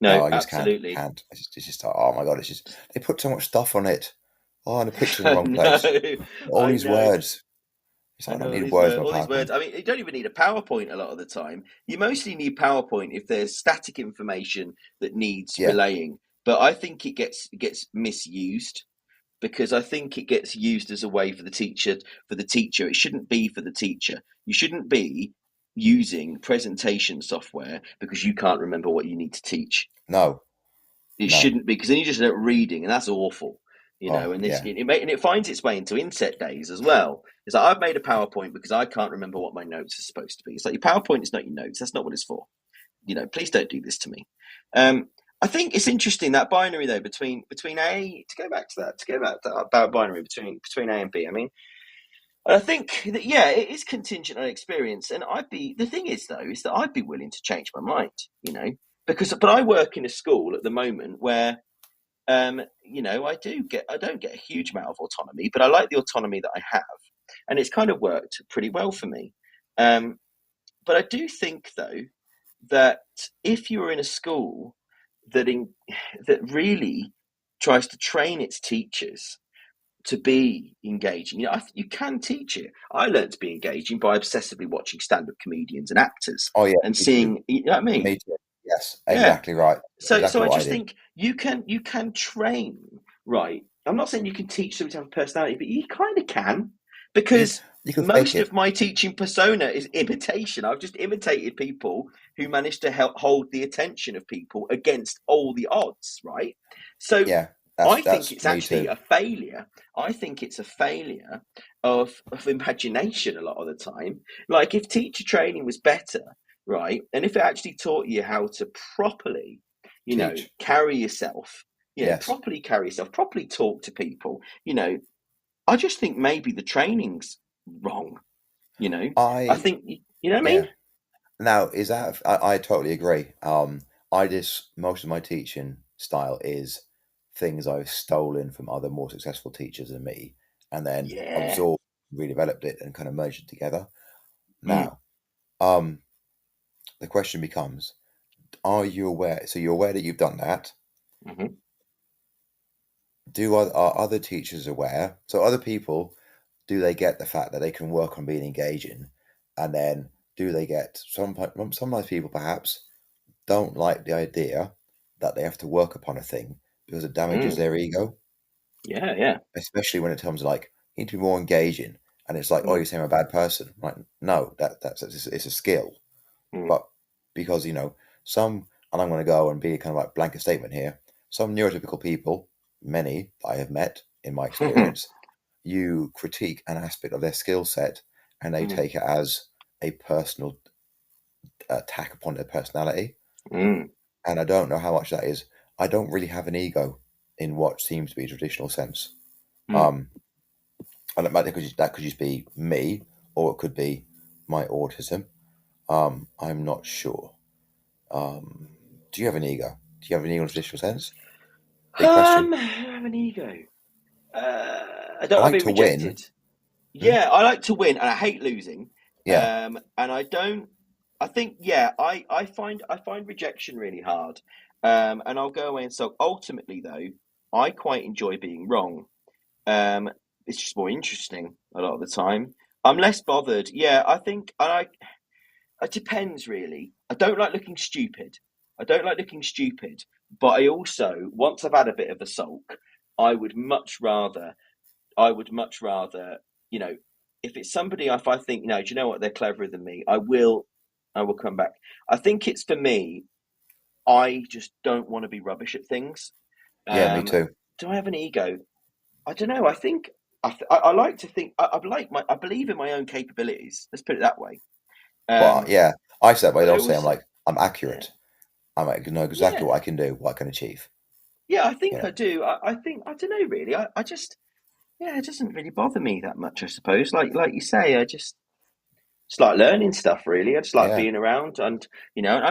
No, I just absolutely. can't. It's just oh my god! It's just they put so much stuff on it. Oh, and the picture's in the wrong place. All these words. I don't need words on all these PowerPoint. words. I mean, you don't even need a PowerPoint a lot of the time. You mostly need PowerPoint if there's static information that needs relaying. But I think it gets misused, because I think it gets used as a way for the teacher. It shouldn't be for the teacher. You shouldn't be using presentation software because you can't remember what you need to teach. No. It shouldn't be, because then you just end up reading, and that's awful. And it finds its way into inset days as well. It's like, I've made a PowerPoint because I can't remember what my notes are supposed to be. It's like, your PowerPoint is not your notes. That's not what it's for. Please don't do this to me. I think it's interesting, that binary though between A, to go back to about binary between A and B. I mean, I think that it is contingent on experience, and the thing is though is that I'd be willing to change my mind, but I work in a school at the moment where I don't get a huge amount of autonomy, but I like the autonomy that I have, and it's kind of worked pretty well for me. But I do think though that if you're in a school that really tries to train its teachers to be engaging, you can teach it. I learned to be engaging by obsessively watching stand-up comedians and actors. Oh yeah, and seeing, you know what I mean? Me too. Yes, exactly right. So exactly I just think you can train, right? I'm not saying you can teach somebody to have a personality, but you kind of can, because you can most of my teaching persona is imitation. I've just imitated people who managed to hold the attention of people against all the odds, right? So I think it's actually a failure. I think it's a failure of imagination a lot of the time. Like, if teacher training was better, right, and if it actually taught you how to properly, carry yourself, properly carry yourself, properly talk to people, I just think maybe the training's wrong. I think, you know what I mean? Now, is that I totally agree. Most of my teaching style is things I've stolen from other more successful teachers than me, and then absorbed, redeveloped it, and kind of merged it together. Now, the question becomes, are you aware? So you're aware that you've done that. Mm-hmm. Are other teachers aware? So other people, do they get the fact that they can work on being engaging, and then do they get sometimes people perhaps don't like the idea that they have to work upon a thing because it damages their ego. Yeah. Especially when it comes to like, you need to be more engaging, and it's like, oh, you're saying I'm a bad person. Like, no, it's a skill. But because some, and I'm going to go and be kind of like blanket statement here, some neurotypical people, many I have met in my experience, you critique an aspect of their skill set and they take it as a personal attack upon their personality. And I don't know how much that is. I don't really have an ego in what seems to be a traditional sense. And that could just be me, or it could be my autism. I'm not sure. Do you have an ego? Do you have an ego in a traditional sense? Big question. I have an ego. I don't like have it rejected. Win. Yeah, I like to win, and I hate losing. Yeah. And I don't. I think I find rejection really hard. And I'll go away and so ultimately though, I quite enjoy being wrong. It's just more interesting a lot of the time. I'm less bothered. Yeah, I think it depends really. I don't like looking stupid. But I also, once I've had a bit of a sulk, I would much rather, if it's somebody, if I think, do you know what, they're cleverer than me, I will come back. I think it's, for me, I just don't want to be rubbish at things. Yeah, me too. Do I have an ego? I don't know. I think I like to think I believe in my own capabilities. Let's put it that way. But yeah, I say that, but I also say I'm yeah, accurate. I know exactly what I can do, what I can achieve. Yeah, I think I do. I think I don't know really. I just it doesn't really bother me that much. I suppose, like you say, I just like learning stuff. Really, I just like being around, and I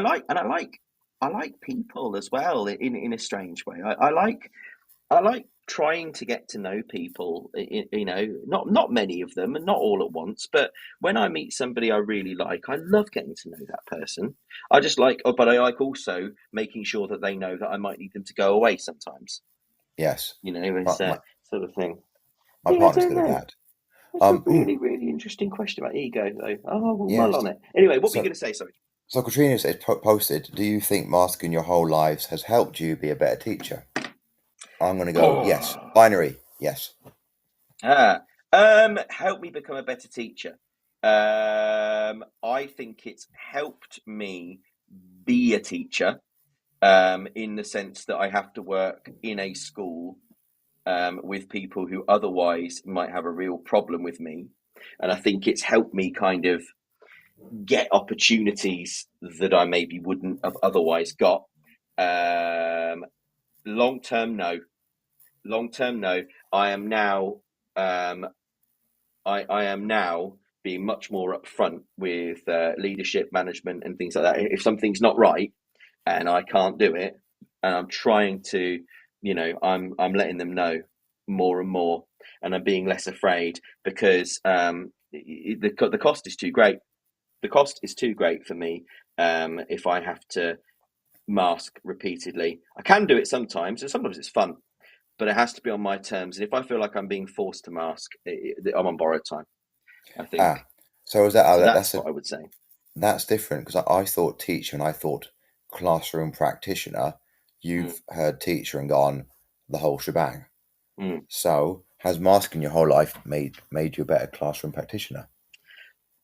like people as well in a strange way. I like trying to get to know people, not many of them and not all at once, but when I meet somebody I really like, I love getting to know that person. I just like, but I like also making sure that they know that I might need them to go away sometimes. Yes. It's sort of thing. My partner's good at that. That's a really, really interesting question about ego, though. Oh, we'll mull on it. Anyway, what were you going to say? Sorry. So Katrina said, posted, do you think masking your whole lives has helped you be a better teacher? I'm going to go, yes. Binary, yes. Help me become a better teacher. I think it's helped me be a teacher, in the sense that I have to work in a school with people who otherwise might have a real problem with me. And I think it's helped me kind of get opportunities that I maybe wouldn't have otherwise got. Long term, no. I am now I am now being much more upfront with leadership, management, and things like that. If something's not right and I can't do it, and I'm trying to, I'm letting them know more and more, and I'm being less afraid because the cost is too great. The cost is too great for me if I have to mask repeatedly. I can do it sometimes, and sometimes it's fun, but it has to be on my terms. And if I feel like I'm being forced to mask, I'm on borrowed time, I think. So is that? That's what I would say. That's different, because I thought teacher and I thought classroom practitioner. You've heard teacher and gone the whole shebang. So has masking your whole life made you a better classroom practitioner?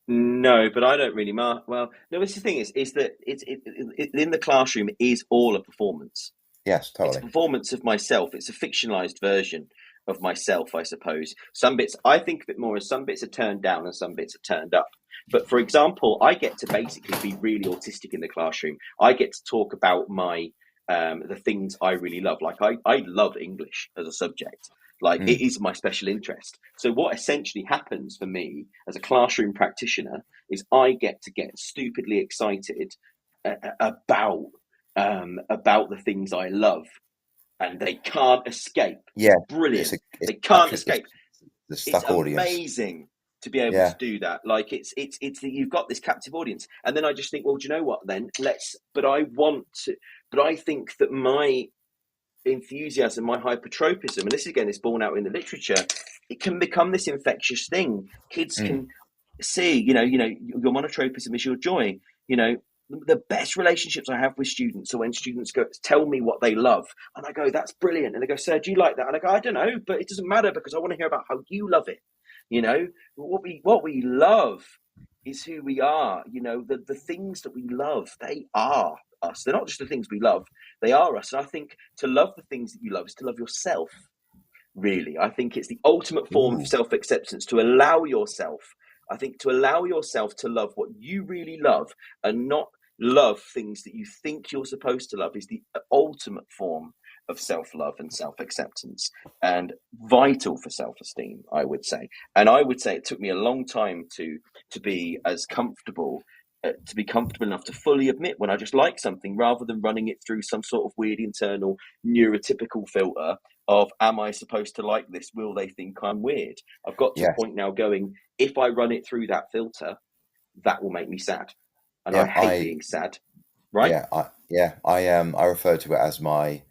No, but I don't really mask. Well, no. This is the thing is that it's in the classroom is all a performance. Yes, totally. It's a performance of myself. It's a fictionalized version of myself, I suppose. Some bits I think of it more as some bits are turned down and some bits are turned up. But for example, I get to basically be really autistic in the classroom. I get to talk about my the things I really love. Like I love English as a subject. Like it is my special interest. So what essentially happens for me as a classroom practitioner is I get to get stupidly excited about the things I love, and they can't escape. Yeah, brilliant. They can't escape. The stuck audience. Amazing to be able to do that. Like it's you've got this captive audience, and then I just think, well, do you know what? Then But I think that my enthusiasm, my hypertropism, and this again is borne out in the literature, it can become this infectious thing. Kids can see, your monotropism is your joy. The best relationships I have with students are when students tell me what they love, and I go, that's brilliant. And they go, sir, do you like that? And I go, I don't know, but it doesn't matter because I want to hear about how you love it. What we love is who we are. The things that we love, they are us. They're not just the things we love, they are us. And I think to love the things that you love is to love yourself, really. I think it's the ultimate form of self-acceptance, to allow yourself to love what you really love and not love things that you think you're supposed to love is the ultimate form of self-love and self-acceptance, and vital for self-esteem, I would say. And I would say it took me a long time to be as comfortable to be comfortable enough to fully admit when I just like something, rather than running it through some sort of weird internal neurotypical filter of, am I supposed to like this? Will they think I'm weird? I've got to a point now going, if I run it through that filter, that will make me sad. And I hate being sad. Right? I refer to it as my,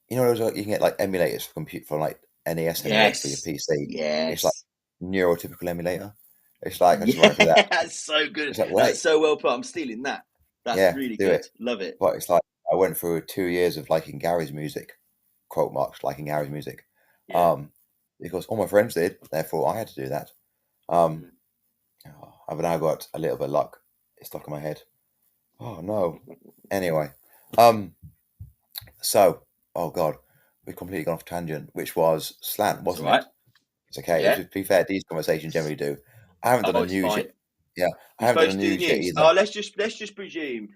you can get like emulators for like NES emulators for your PC. Yes. It's like neurotypical emulator. It's like I just run through that. That's so good. It's like, that's so well put. I'm stealing that. That's really good. Love it. But it's like I went through 2 years of liking Gary's music, quote marks, liking Gary's music, because all my friends did. Therefore, I had to do that. I've now got a little bit of luck. It's stuck in my head. Oh no. Anyway, So, oh God, we've completely gone off tangent, which was slant, wasn't it? It's okay. Yeah. To be fair, these conversations generally do. I haven't done a news yet. Yeah, I haven't done a news yet either. Oh, let's just presume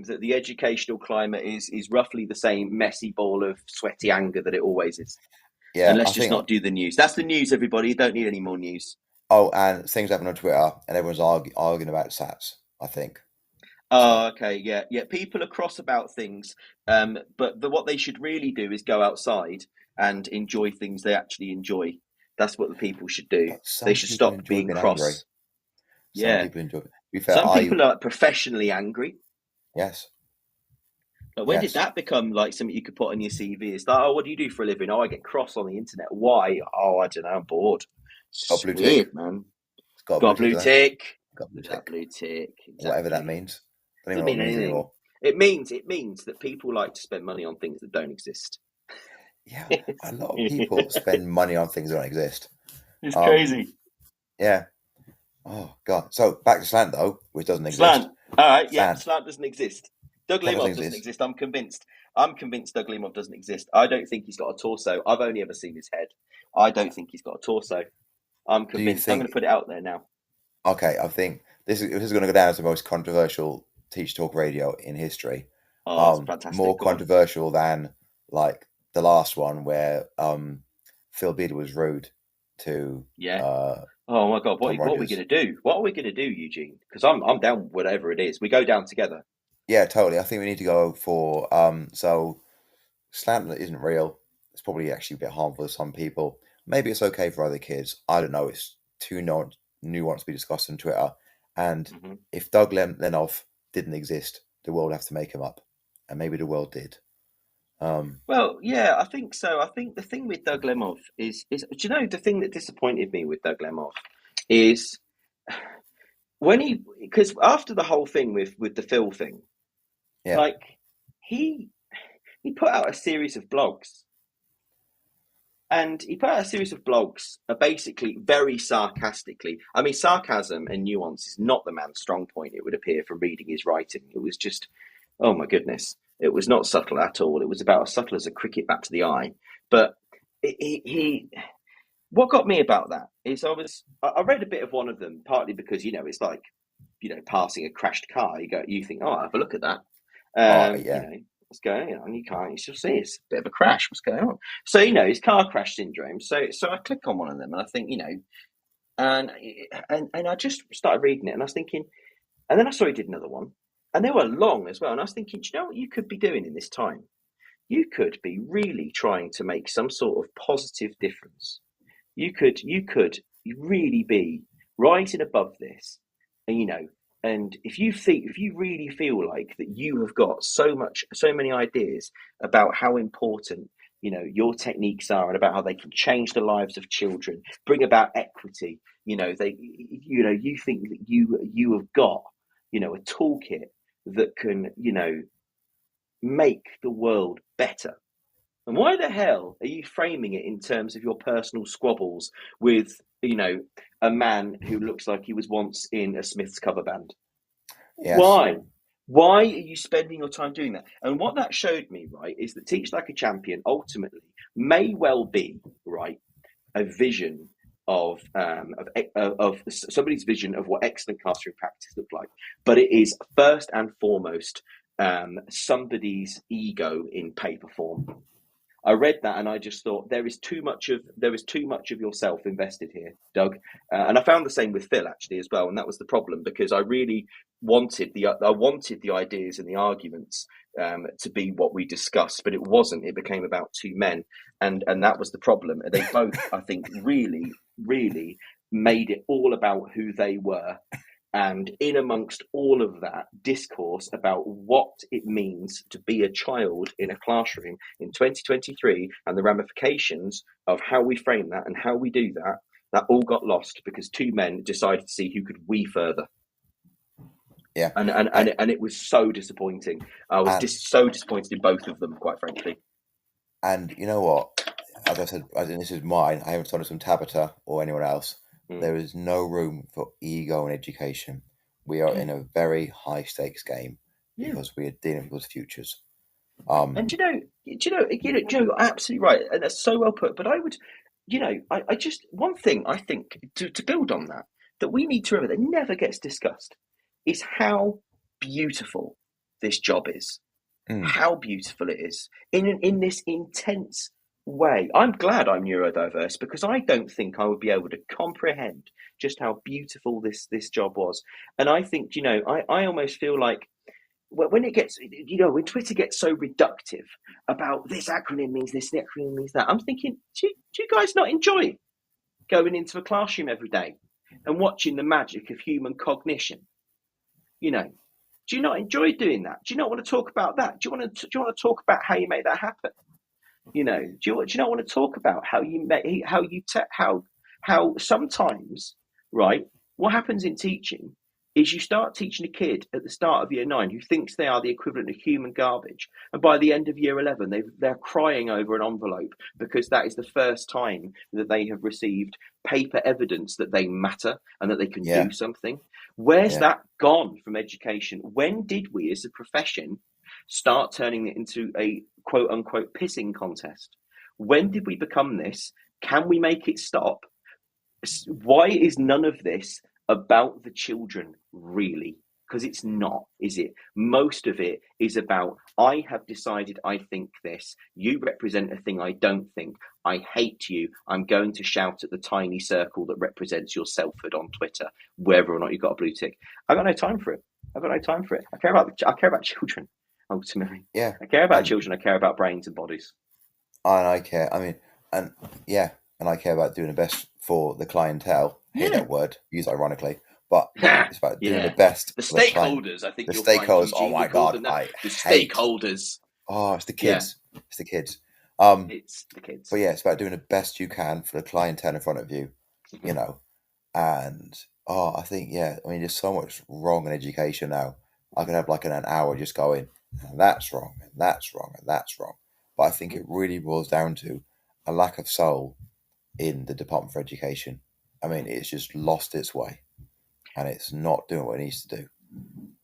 that the educational climate is roughly the same messy ball of sweaty anger that it always is. Yeah, and let's just not do the news. That's the news, everybody. You don't need any more news. Oh, and things happen on Twitter, and everyone's arguing about sats, I think. Oh, okay, yeah. People are cross about things, but what they should really do is go outside and enjoy things they actually enjoy. That's what the people should do. They should stop being cross. Angry. Some people enjoy it. To be fair, some people are professionally angry. Yes. Like, when did that become like something you could put on your CV? It's like, oh, what do you do for a living? Oh, I get cross on the internet. Why? Oh, I don't know. I'm bored. Got blue tick, man. It's got a blue tick. Got blue tick. Exactly. Whatever that means. Doesn't mean anything anymore. It means that people like to spend money on things that don't exist. Yeah, a lot of people spend money on things that don't exist. It's crazy. Yeah. Oh God. So back to slant though, which doesn't exist. Slant. All right. Yeah, slant doesn't exist. Doug Limov doesn't exist. I'm convinced. Doug Limov doesn't exist. I don't think he's got a torso. I've only ever seen his head. I don't think he's got a torso. I'm convinced. I'm going to put it out there now. Okay, I think this is going to go down as the most controversial Teach Talk Radio in history. Oh, that's fantastic. More controversial than like the last one where Phil Beard was rude to. Yeah. Oh my God! What are we going to do? What are we going to do, Eugene? Because I'm down whatever it is. We go down together. Yeah, totally. I think we need to go for so slant isn't real. It's probably actually a bit harmful to some people. Maybe it's okay for other kids. I don't know. It's too nuanced to be discussed on Twitter. And if Doug Lemov didn't exist, the world would have to make him up, and maybe the world did. Well, yeah, I think so. I think the thing with Doug Lemov is do you know the thing that disappointed me with Doug Lemov is when because after the whole thing with the Phil thing, like he put out a series of blogs. And he put out a series of blogs basically very sarcastically. I mean, sarcasm and nuance is not the man's strong point, it would appear from reading his writing. It was just, oh my goodness, it was not subtle at all. It was about as subtle as a cricket bat to the eye. But what got me about that is I read a bit of one of them, partly because, it's like, passing a crashed car. You think, oh, have a look at that. What's going on? You still see it's a bit of a crash. What's going on? So, it's car crash syndrome. So I click on one of them and I think, and I just started reading it and I was thinking, and then I saw he did another one and they were long as well. And I was thinking, do you know what you could be doing in this time? You could be really trying to make some sort of positive difference. You could really be rising above this, and if you really feel like that you have got so many ideas about how important, your techniques are and about how they can change the lives of children, bring about equity, you think that you have got, a toolkit that can, make the world better. And why the hell are you framing it in terms of your personal squabbles with, a man who looks like he was once in a Smiths cover band? Yes. Why? Why are you spending your time doing that? And what that showed me, right, is that Teach Like a Champion ultimately may well be, right, a vision of somebody's vision of what excellent classroom practice looked like. But it is first and foremost somebody's ego in paper form. I read that and I just thought there is too much of yourself invested here, Doug. And I found the same with Phil actually as well, and that was the problem because I really wanted the ideas and the arguments to be what we discussed, but it wasn't. It became about two men, and that was the problem. They both, I think, really, really made it all about who they were. And in amongst all of that discourse about what it means to be a child in a classroom in 2023 and the ramifications of how we frame that and how we do that, that all got lost because two men decided to see who could we further. Yeah. And it was so disappointing. I was so disappointed in both of them, quite frankly. And you know what? As I said, this is mine. I haven't told this from Tabitha or anyone else. There is no room for ego in education. We are in a very high stakes game. because we are dealing with people's futures. And do you know, Joe, absolutely right, and that's so well put. But I would, I just one thing I think to build on that we need to remember that never gets discussed is how beautiful this job is. How beautiful it is in this intense way. I'm glad I'm neurodiverse because I don't think I would be able to comprehend just how beautiful this job was. And I think, I almost feel like when it gets, when Twitter gets so reductive about this acronym means this, the acronym means that, I'm thinking, do you guys not enjoy going into a classroom every day and watching the magic of human cognition? Do you not enjoy doing that? Do you not want to talk about that? Do you want to talk about how you make that happen? Do you not want to talk about how sometimes, right? What happens in teaching is you start teaching a kid at the start of year 9 who thinks they are the equivalent of human garbage, and by the end of year 11 they're crying over an envelope because that is the first time that they have received paper evidence that they matter and that they can do something. Where's that gone from education? When did we as a profession start turning it into a quote unquote pissing contest? When did we become this? Can we make it stop? Why is none of this about the children, really? Because it's not, is it? Most of it is about, I have decided I think this. You represent a thing I don't think. I hate you. I'm going to shout at the tiny circle that represents your selfhood on Twitter, whether or not you've got a blue tick. I've got no time for it. I care about children, ultimately. Yeah. I care about children. I care about brains and bodies. And I care. I mean, and I care about doing the best for the clientele. I hate that word, used ironically, but it's about doing the best. The stakeholders, I think. The stakeholders. Oh my God! The stakeholders. Oh, it's the kids. Yeah. It's the kids. It's the kids. But it's about doing the best you can for the clientele in front of you. And I think there's so much wrong in education now. I could have like an hour just going, and that's wrong, and that's wrong, and that's wrong. But I think it really boils down to a lack of soul in the Department for Education. I mean, it's just lost its way, and it's not doing what it needs to do.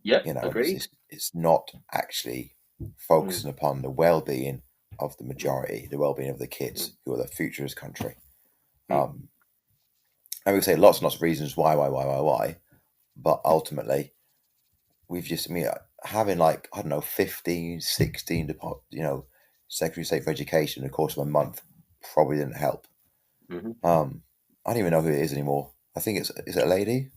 Yeah, agreed. It's not actually focusing upon the well-being of the majority, the well-being of the kids who are the future of this country. And we say lots and lots of reasons why, but ultimately, we've just having 15, 16 Secretary of State for Education in the course of a month probably didn't help. I don't even know who it is anymore. I think is it a lady?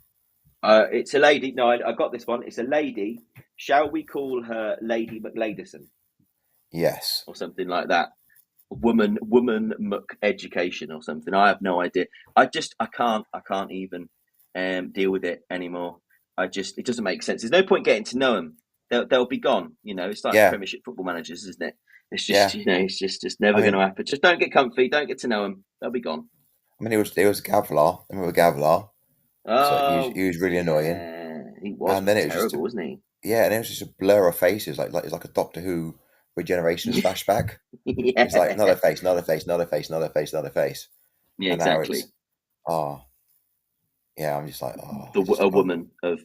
It's a lady. No, I got this one. It's a lady. Shall we call her Lady McLadison? Yes. Or something like that. Woman education or something. I have no idea. I can't even deal with it anymore. It doesn't make sense. There's no point getting to know them. They'll be gone. It's like Premiership football managers, isn't it? It's just it's just never going to happen. Just don't get comfy. Don't get to know them. They'll be gone. I mean, it was Gavlar. I remember Gavlar. Oh, so he was really annoying. He was. And then it was terrible, wasn't he? Yeah, and it was just a blur of faces, like it's like a Doctor Who Regenerations flashback. It's like another face, another face, another face, another face, another face. Yeah, and exactly. I'm just like, a woman of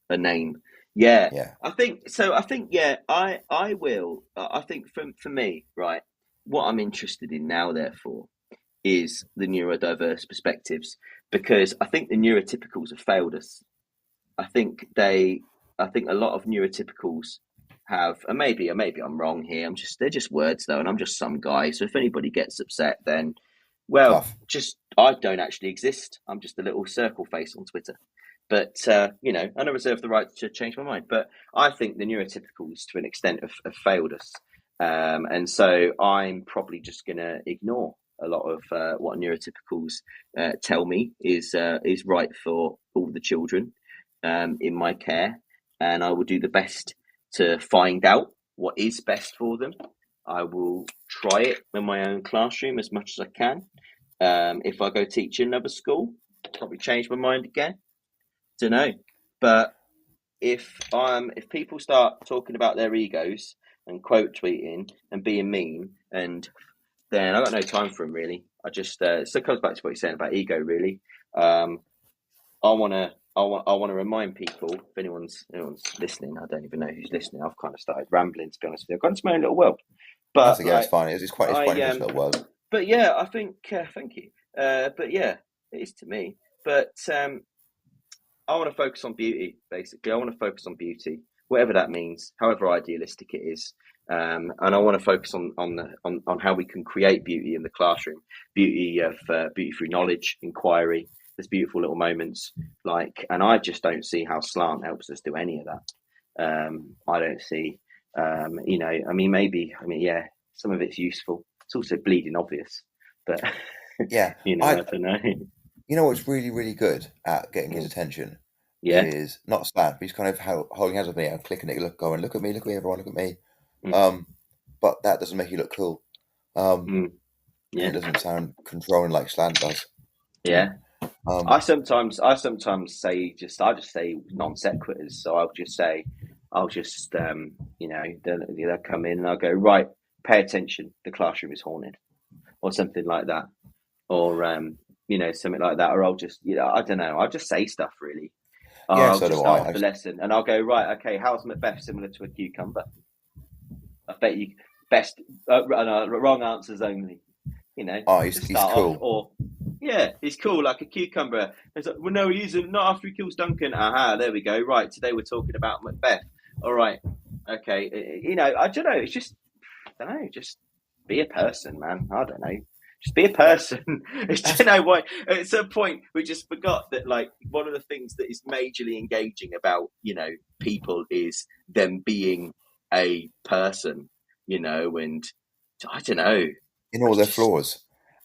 a name. Yeah. I think so. I think I will. I think for me, right, what I'm interested in now, therefore, is the neurodiverse perspectives, because I think the neurotypicals have failed us. I think a lot of neurotypicals have, and maybe I'm wrong here. They're just words though, and I'm just some guy. So if anybody gets upset, then I don't actually exist. I'm just a little circle face on Twitter. But and I reserve the right to change my mind. But I think the neurotypicals, to an extent, have failed us, and so I'm probably just going to ignore a lot of what neurotypicals tell me is right for all the children in my care, and I will do the best to find out what is best for them. I will try it in my own classroom as much as I can. If I go teach in another school, I'll probably change my mind again. Don't know, but if people start talking about their egos and quote tweeting and being mean, and then I got no time for them really. I just so it comes back to what you're saying about ego. Really, I want to I want to remind people, if anyone's listening, I don't even know who's listening. I've kind of started rambling, to be honest with you. I've gone into my own little world. But that's okay, it's fine. It's quite an interesting little world. But yeah, I think thank you. But yeah, it is to me. But I want to focus on beauty, basically. I want to focus on beauty, whatever that means, however idealistic it is. And I want to focus on how we can create beauty in the classroom, beauty through knowledge, inquiry. There's beautiful little moments, and I just don't see how slant helps us do any of that. I don't see, yeah, some of it's useful. It's also bleeding obvious, but yeah, I don't know. You know what's really, really good at getting his attention? Yeah, is not slant, but he's kind of holding hands with me and clicking it, going, look at me, everyone, look at me. But that doesn't make you look cool. Yeah, it doesn't sound controlling like slant does. Yeah. I sometimes say I just say non sequiturs. So I'll just they'll come in and I'll go, right, pay attention, the classroom is haunted, or something like that, or something like that, or I'll just I don't know, I'll just say stuff really. Yeah, I'll just start the lesson and I'll go, right, okay, how's Macbeth similar to a cucumber? I bet you best wrong answers only. He's cool. Or yeah, he's cool like a cucumber. It's like, well, no, he's not after he kills Duncan. Aha, there we go. Right, today we're talking about Macbeth. All right, okay. I don't know. It's just, I don't know. Just be a person, man. I don't know. Just be a person. Why? At some point, we just forgot that, one of the things that is majorly engaging about, people is them being a person, and I don't know. In all their flaws.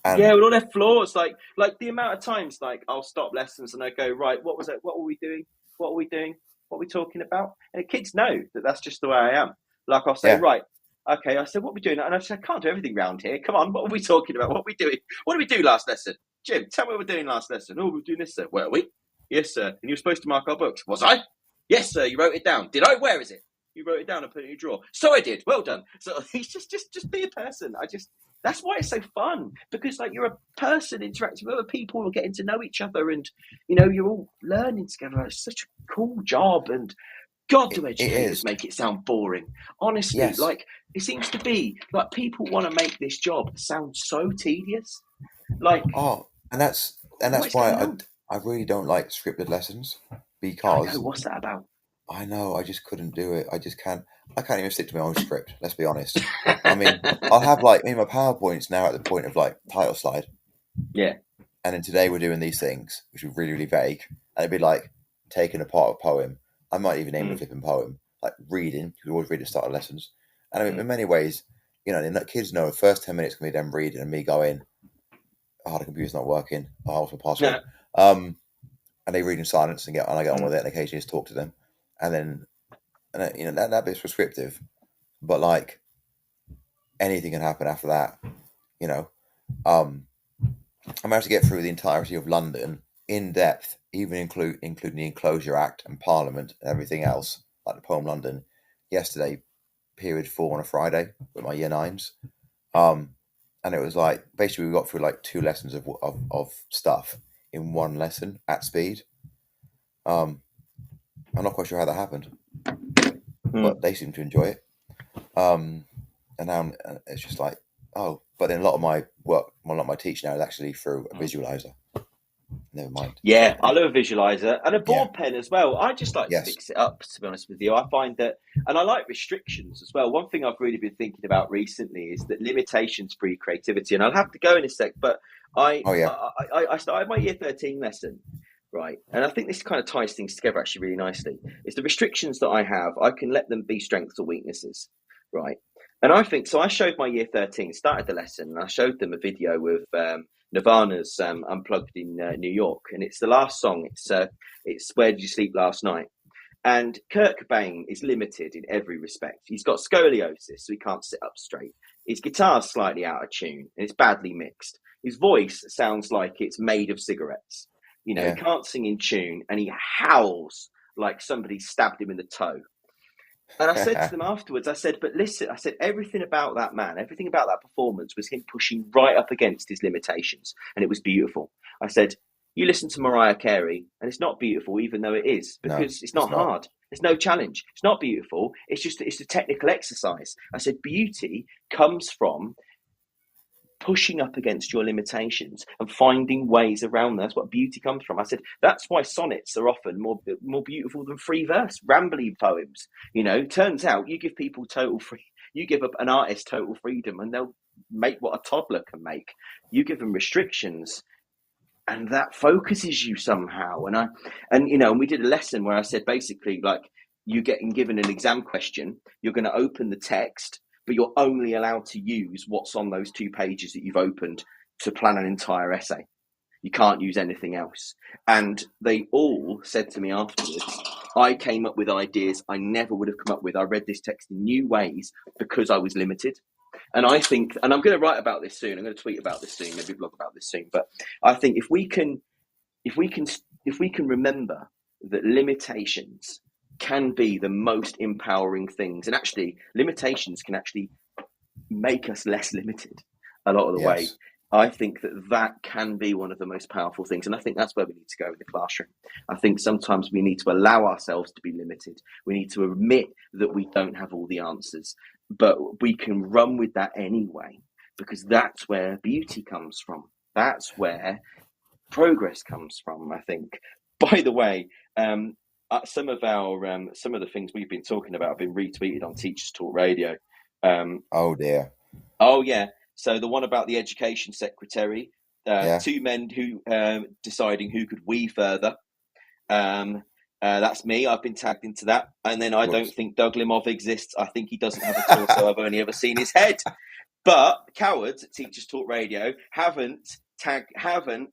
With all their flaws. Like the amount of times, I'll stop lessons and I go, right, what was it? What were we doing? What are we doing? What are we talking about? And the kids know that that's just the way I am. I'll say, right, okay, I said, what are we doing? And I said, I can't do everything round here. Come on, what are we talking about? What are we doing? What did we do last lesson? Jim, tell me what we're doing last lesson. Oh, we're doing this, sir. Were we? Yes, sir. And you were supposed to mark our books. Was I? Yes, sir. You wrote it down. Did I? Where is it? You wrote it down and put it in your drawer. So I did. Well done. So he's just be a person. That's why it's so fun, because you're a person interacting with other people and getting to know each other, and you're all learning together. It's such a cool job, and God, do educators make it sound boring? Honestly, yes. It seems to be people want to make this job sound so tedious. And that's why I really don't like scripted lessons, because I know, what's that about? I know, I just couldn't do it. I can't even stick to my own script, let's be honest. I mean, I'll have my PowerPoint's now at the point of title slide. Yeah. And then today we're doing these things, which are really, really vague. And it'd be taking apart a poem. I might even name a flipping poem, reading, because we always read at the start of lessons. And I mean, in many ways, the kids know the first 10 minutes can be them reading and me going, oh, the computer's not working. Oh, what's my password? Yeah. And they read in silence and I get on with it and occasionally just talk to them. And then, that bit's prescriptive, but anything can happen after that, I managed to get through the entirety of London in depth, even including the Enclosure Act and Parliament and everything else, like the poem London, yesterday, period 4 on a Friday with my year 9s. And it was basically we got through 2 lessons of stuff in one lesson at speed. I'm not quite sure how that happened, but they seem to enjoy it. And now it's just but then a lot of my work, a lot of my teaching now is actually through a visualizer. Never mind. Yeah, I love a visualizer and a ball pen as well. I just like to mix it up, to be honest with you. I find that, and I like restrictions as well. One thing I've really been thinking about recently is that limitations breed creativity. And I'll have to go in a sec, but I started my year 13 lesson. Right. And I think this kind of ties things together actually really nicely. It's the restrictions that I have. I can let them be strengths or weaknesses. Right. And I think, so I showed my year 13, started the lesson, and I showed them a video with Nirvana's Unplugged in New York. And it's the last song. It's Where Did You Sleep Last Night? And Kurt Cobain is limited in every respect. He's got scoliosis, so he can't sit up straight. His guitar's slightly out of tune, and it's badly mixed. His voice sounds like it's made of cigarettes. He can't sing in tune, and he howls like somebody stabbed him in the toe. And I said to them afterwards, I said, but listen, I said, everything about that man, everything about that performance was him pushing right up against his limitations, and it was beautiful. I said, You listen to Mariah Carey, and it's not beautiful, even though it is, because it's not hard. There's no challenge. It's not beautiful. It's a technical exercise. I said beauty comes from pushing up against your limitations and finding ways around. That's what beauty comes from. I said that's why sonnets are often more beautiful than free verse, rambly poems. Turns out you give people you give an artist total freedom, and they'll make what a toddler can make. You give them restrictions, and that focuses you somehow. And we did a lesson where I said basically, like, you getting given an exam question, you're going to open the text, but you're only allowed to use what's on those 2 pages that you've opened to plan an entire essay. You can't use anything else. And they all said to me afterwards, I came up with ideas I never would have come up with. I read this text in new ways because I was limited. And I think, and I'm going to write about this soon, I'm going to tweet about this soon, maybe blog about this soon, but I think if we can remember that limitations can be the most empowering things, and actually limitations can actually make us less limited a lot of the way. I think that can be one of the most powerful things. And I think that's where we need to go in the classroom. I think sometimes we need to allow ourselves to be limited. We need to admit that we don't have all the answers, but we can run with that anyway, because that's where beauty comes from. That's where progress comes from, I think. By the way, some of the things we've been talking about have been retweeted on Teachers Talk Radio. Oh dear. Oh yeah. So the one about the education secretary, 2 men who deciding who could wee further. That's me. I've been tagged into that. And then I don't think Doug Limov exists. I think he doesn't have a torso. I've only ever seen his head. But cowards at Teachers Talk Radio haven't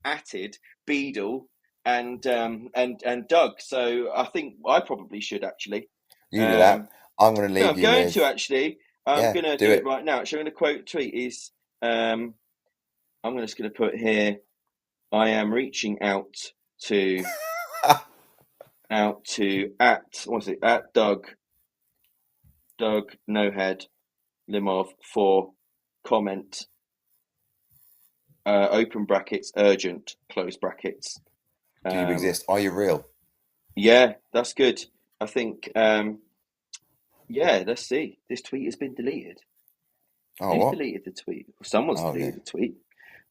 atted Beadle and Doug. So I think I probably should actually. You do that. I'm going to leave you. I'm going to actually. I'm going to do it right now. Actually, I'm going to quote tweet is. I'm just going to put here. I am reaching out to at Doug Nohead Limov for comment. Open brackets urgent, close brackets. Do you exist? Are you real? Yeah, that's good. I think. Let's see. This tweet has been deleted. Oh, Who's deleted the tweet? Someone's deleted the tweet.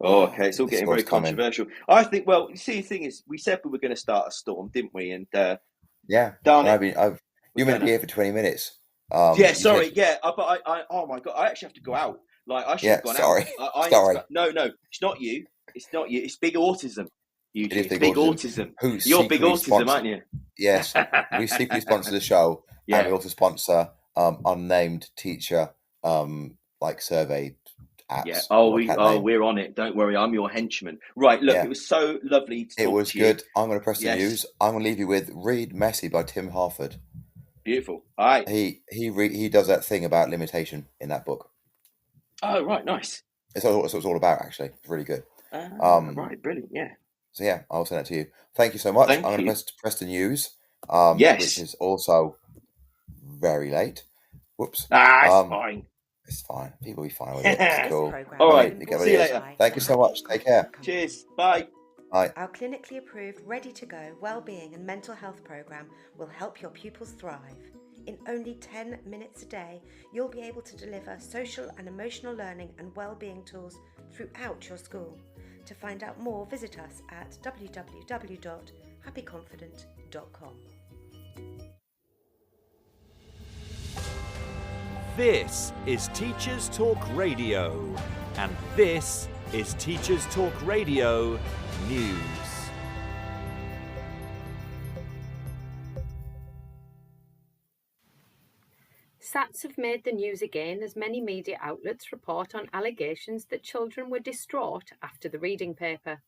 Oh, okay. It's all getting very controversial. I think. Well, you see, the thing is, we said we were going to start a storm, didn't we? And darn it. You're meant to be here for 20 minutes. Sorry. Yeah, but I. Oh my God! I actually have to go out. Like I should have gone sorry. out. Sorry. No, it's not you. It's not you. It's big autism. Eugene. It is big autism. You're big autism, aren't you? Yes. We secretly sponsor the show, and we also sponsor unnamed teacher survey apps. Yeah. We're on it. Don't worry. I'm your henchman. Right. Look, it was so lovely to talk to you. It was good. I'm going to press the news. I'm going to leave you with Read Messi by Tim Harford. Beautiful. All right. He does that thing about limitation in that book. Oh, right. Nice. It's what it's all about, actually. It's really good. Right. Brilliant. Yeah. So yeah, I'll send it to you. Thank you so much. I'm going to press the news. Which is also very late. Whoops. It's fine. It's fine. People will be fine with it. It's cool. All right. See you later. Thank you so much. Take care. Cheers. Bye. Bye. Our clinically approved, ready-to-go wellbeing and mental health program will help your pupils thrive. In only 10 minutes a day, you'll be able to deliver social and emotional learning and wellbeing tools throughout your school. To find out more, visit us at www.happyconfident.com. This is Teachers Talk Radio, and this is Teachers Talk Radio News. SATs have made the news again as many media outlets report on allegations that children were distraught after the reading paper.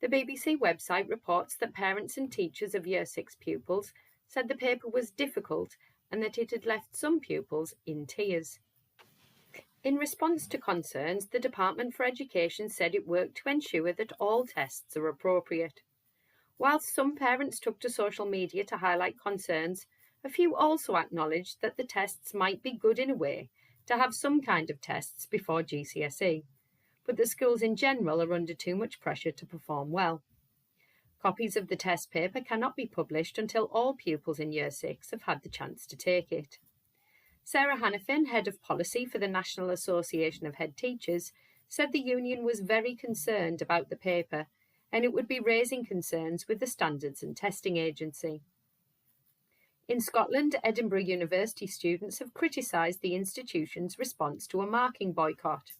The BBC website reports that parents and teachers of Year 6 pupils said the paper was difficult and that it had left some pupils in tears. In response to concerns, the Department for Education said it worked to ensure that all tests are appropriate. Whilst some parents took to social media to highlight concerns, a few also acknowledged that the tests might be good in a way to have some kind of tests before GCSE, but the schools in general are under too much pressure to perform well. Copies of the test paper cannot be published until all pupils in Year 6 have had the chance to take it. Sarah Hannafin, Head of Policy for the National Association of Head Teachers, said the union was very concerned about the paper and it would be raising concerns with the Standards and Testing Agency. In Scotland, Edinburgh University students have criticised the institution's response to a marking boycott.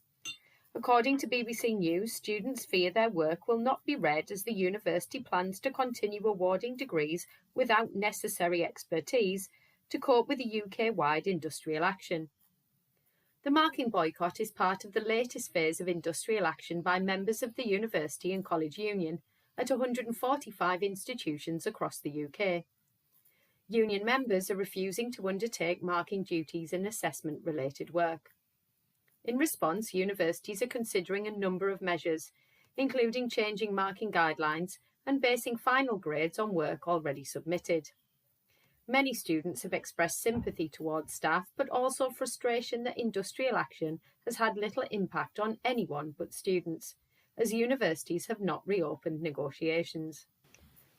According to BBC News, students fear their work will not be read as the university plans to continue awarding degrees without necessary expertise to cope with the UK-wide industrial action. The marking boycott is part of the latest phase of industrial action by members of the University and College Union at 145 institutions across the UK. Union members are refusing to undertake marking duties and assessment-related work. In response, universities are considering a number of measures, including changing marking guidelines and basing final grades on work already submitted. Many students have expressed sympathy towards staff, but also frustration that industrial action has had little impact on anyone but students, as universities have not reopened negotiations.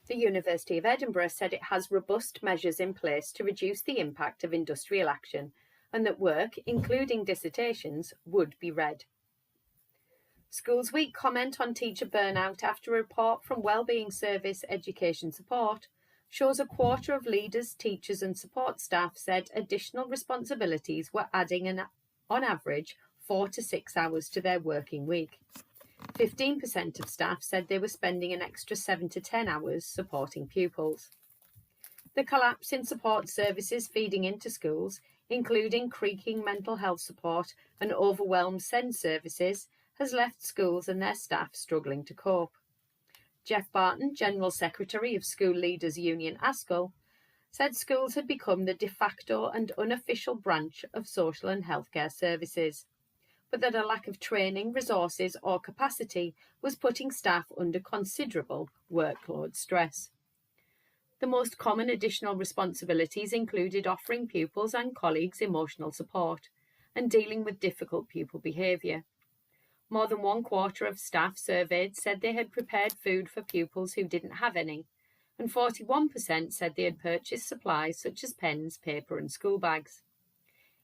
The University of Edinburgh said it has robust measures in place to reduce the impact of industrial action and that work, including dissertations, would be read. Schools Week comment on teacher burnout after a report from Wellbeing Service Education Support shows a quarter of leaders, teachers and support staff said additional responsibilities were adding on average 4 to 6 hours to their working week. 15% of staff said they were spending an extra 7 to 10 hours supporting pupils. The collapse in support services feeding into schools, including creaking mental health support and overwhelmed SEND services, has left schools and their staff struggling to cope. Jeff Barton, General Secretary of School Leaders Union ASCL, said schools had become the de facto and unofficial branch of social and healthcare services, but that a lack of training, resources or capacity was putting staff under considerable workload stress. The most common additional responsibilities included offering pupils and colleagues emotional support and dealing with difficult pupil behaviour. More than 1/4 of staff surveyed said they had prepared food for pupils who didn't have any, and 41% said they had purchased supplies such as pens, paper and school bags.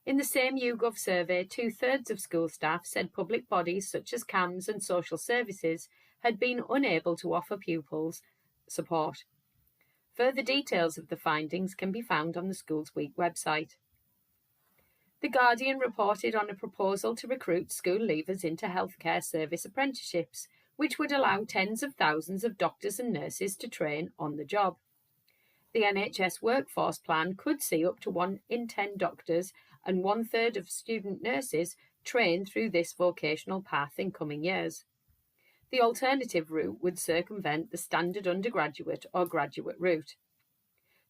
In the same YouGov survey, 2/3 of school staff said public bodies such as CAMS and social services had been unable to offer pupils support. Further details of the findings can be found on the Schools Week website. The Guardian reported on a proposal to recruit school leavers into healthcare service apprenticeships, which would allow tens of thousands of doctors and nurses to train on the job. The NHS workforce plan could see up to 1 in 10 doctors and 1/3 of student nurses trained through this vocational path in coming years. The alternative route would circumvent the standard undergraduate or graduate route.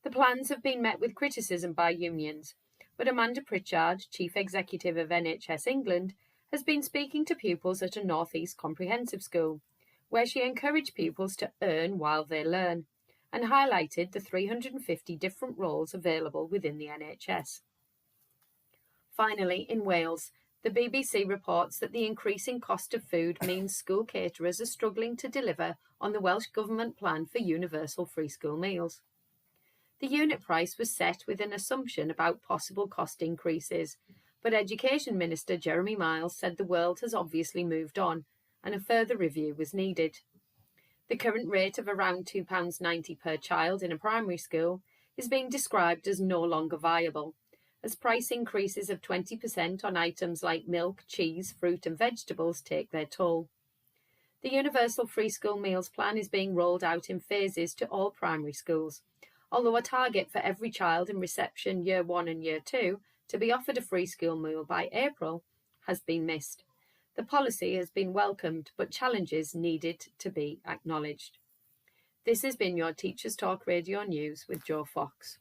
The plans have been met with criticism by unions, but Amanda Pritchard, Chief Executive of NHS England, has been speaking to pupils at a North East comprehensive school, where she encouraged pupils to earn while they learn, and highlighted the 350 different roles available within the NHS. Finally, in Wales, the BBC reports that the increasing cost of food means school caterers are struggling to deliver on the Welsh Government plan for universal free school meals. The unit price was set with an assumption about possible cost increases, but Education Minister Jeremy Miles said the world has obviously moved on and a further review was needed. The current rate of around £2.90 per child in a primary school is being described as no longer viable, as price increases of 20% on items like milk, cheese, fruit and vegetables take their toll. The Universal Free School Meals Plan is being rolled out in phases to all primary schools, although a target for every child in reception Year 1 and Year 2 to be offered a free school meal by April has been missed. The policy has been welcomed, but challenges needed to be acknowledged. This has been your Teachers Talk Radio News with Joe Fox.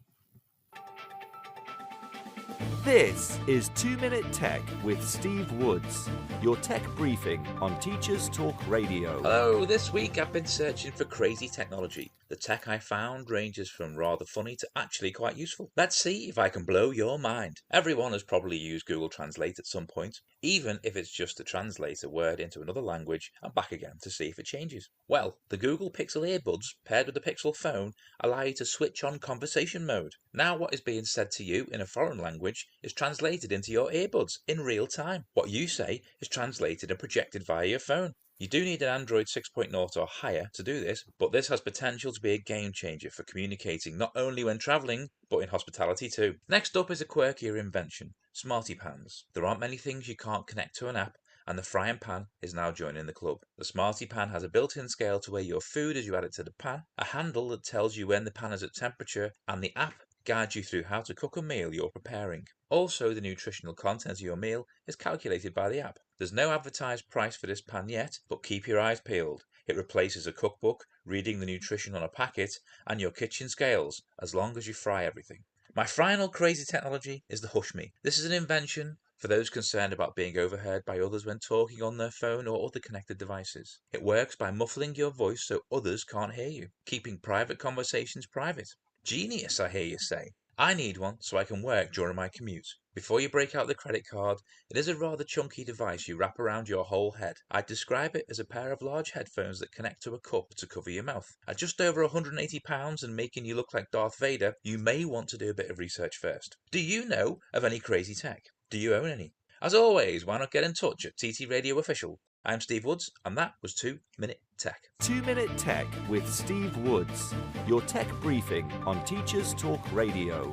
This is 2 Minute Tech with Steve Woods, your tech briefing on Teachers Talk Radio. Hello, this week I've been searching for crazy technology. The tech I found ranges from rather funny to actually quite useful. Let's see if I can blow your mind. Everyone has probably used Google Translate at some point, even if it's just to translate a word into another language and back again to see if it changes. Well, the Google Pixel earbuds paired with the Pixel phone allow you to switch on conversation mode. Now what is being said to you in a foreign language is translated into your earbuds in real time. What you say is translated and projected via your phone. You do need an Android 6.0 or higher to do this, but this has potential to be a game changer for communicating not only when travelling, but in hospitality too. Next up is a quirkier invention, Smarty Pans. There aren't many things you can't connect to an app, and the frying pan is now joining the club. The Smarty Pan has a built-in scale to weigh your food as you add it to the pan, a handle that tells you when the pan is at temperature, and the app guides you through how to cook a meal you're preparing. Also, the nutritional content of your meal is calculated by the app. There's no advertised price for this pan yet, but keep your eyes peeled. It replaces a cookbook, reading the nutrition on a packet, and your kitchen scales, as long as you fry everything. My final crazy technology is the Hush Me. This is an invention for those concerned about being overheard by others when talking on their phone or other connected devices. It works by muffling your voice so others can't hear you, keeping private conversations private. Genius, I hear you say. I need one so I can work during my commute. Before you break out the credit card, it is a rather chunky device you wrap around your whole head. I'd describe it as a pair of large headphones that connect to a cup to cover your mouth. At just over £180 and making you look like Darth Vader, you may want to do a bit of research first. Do you know of any crazy tech? Do you own any? As always, why not get in touch at TT Radio Official? I'm Steve Woods, and that was 2 Minute Tech. 2 Minute Tech with Steve Woods, your tech briefing on Teachers Talk Radio.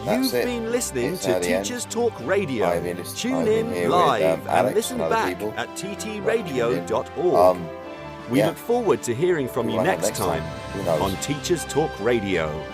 You've been listening to Teachers Talk Radio. Tune in live and listen back at ttradio.org. We look forward to hearing from you next time on Teachers Talk Radio.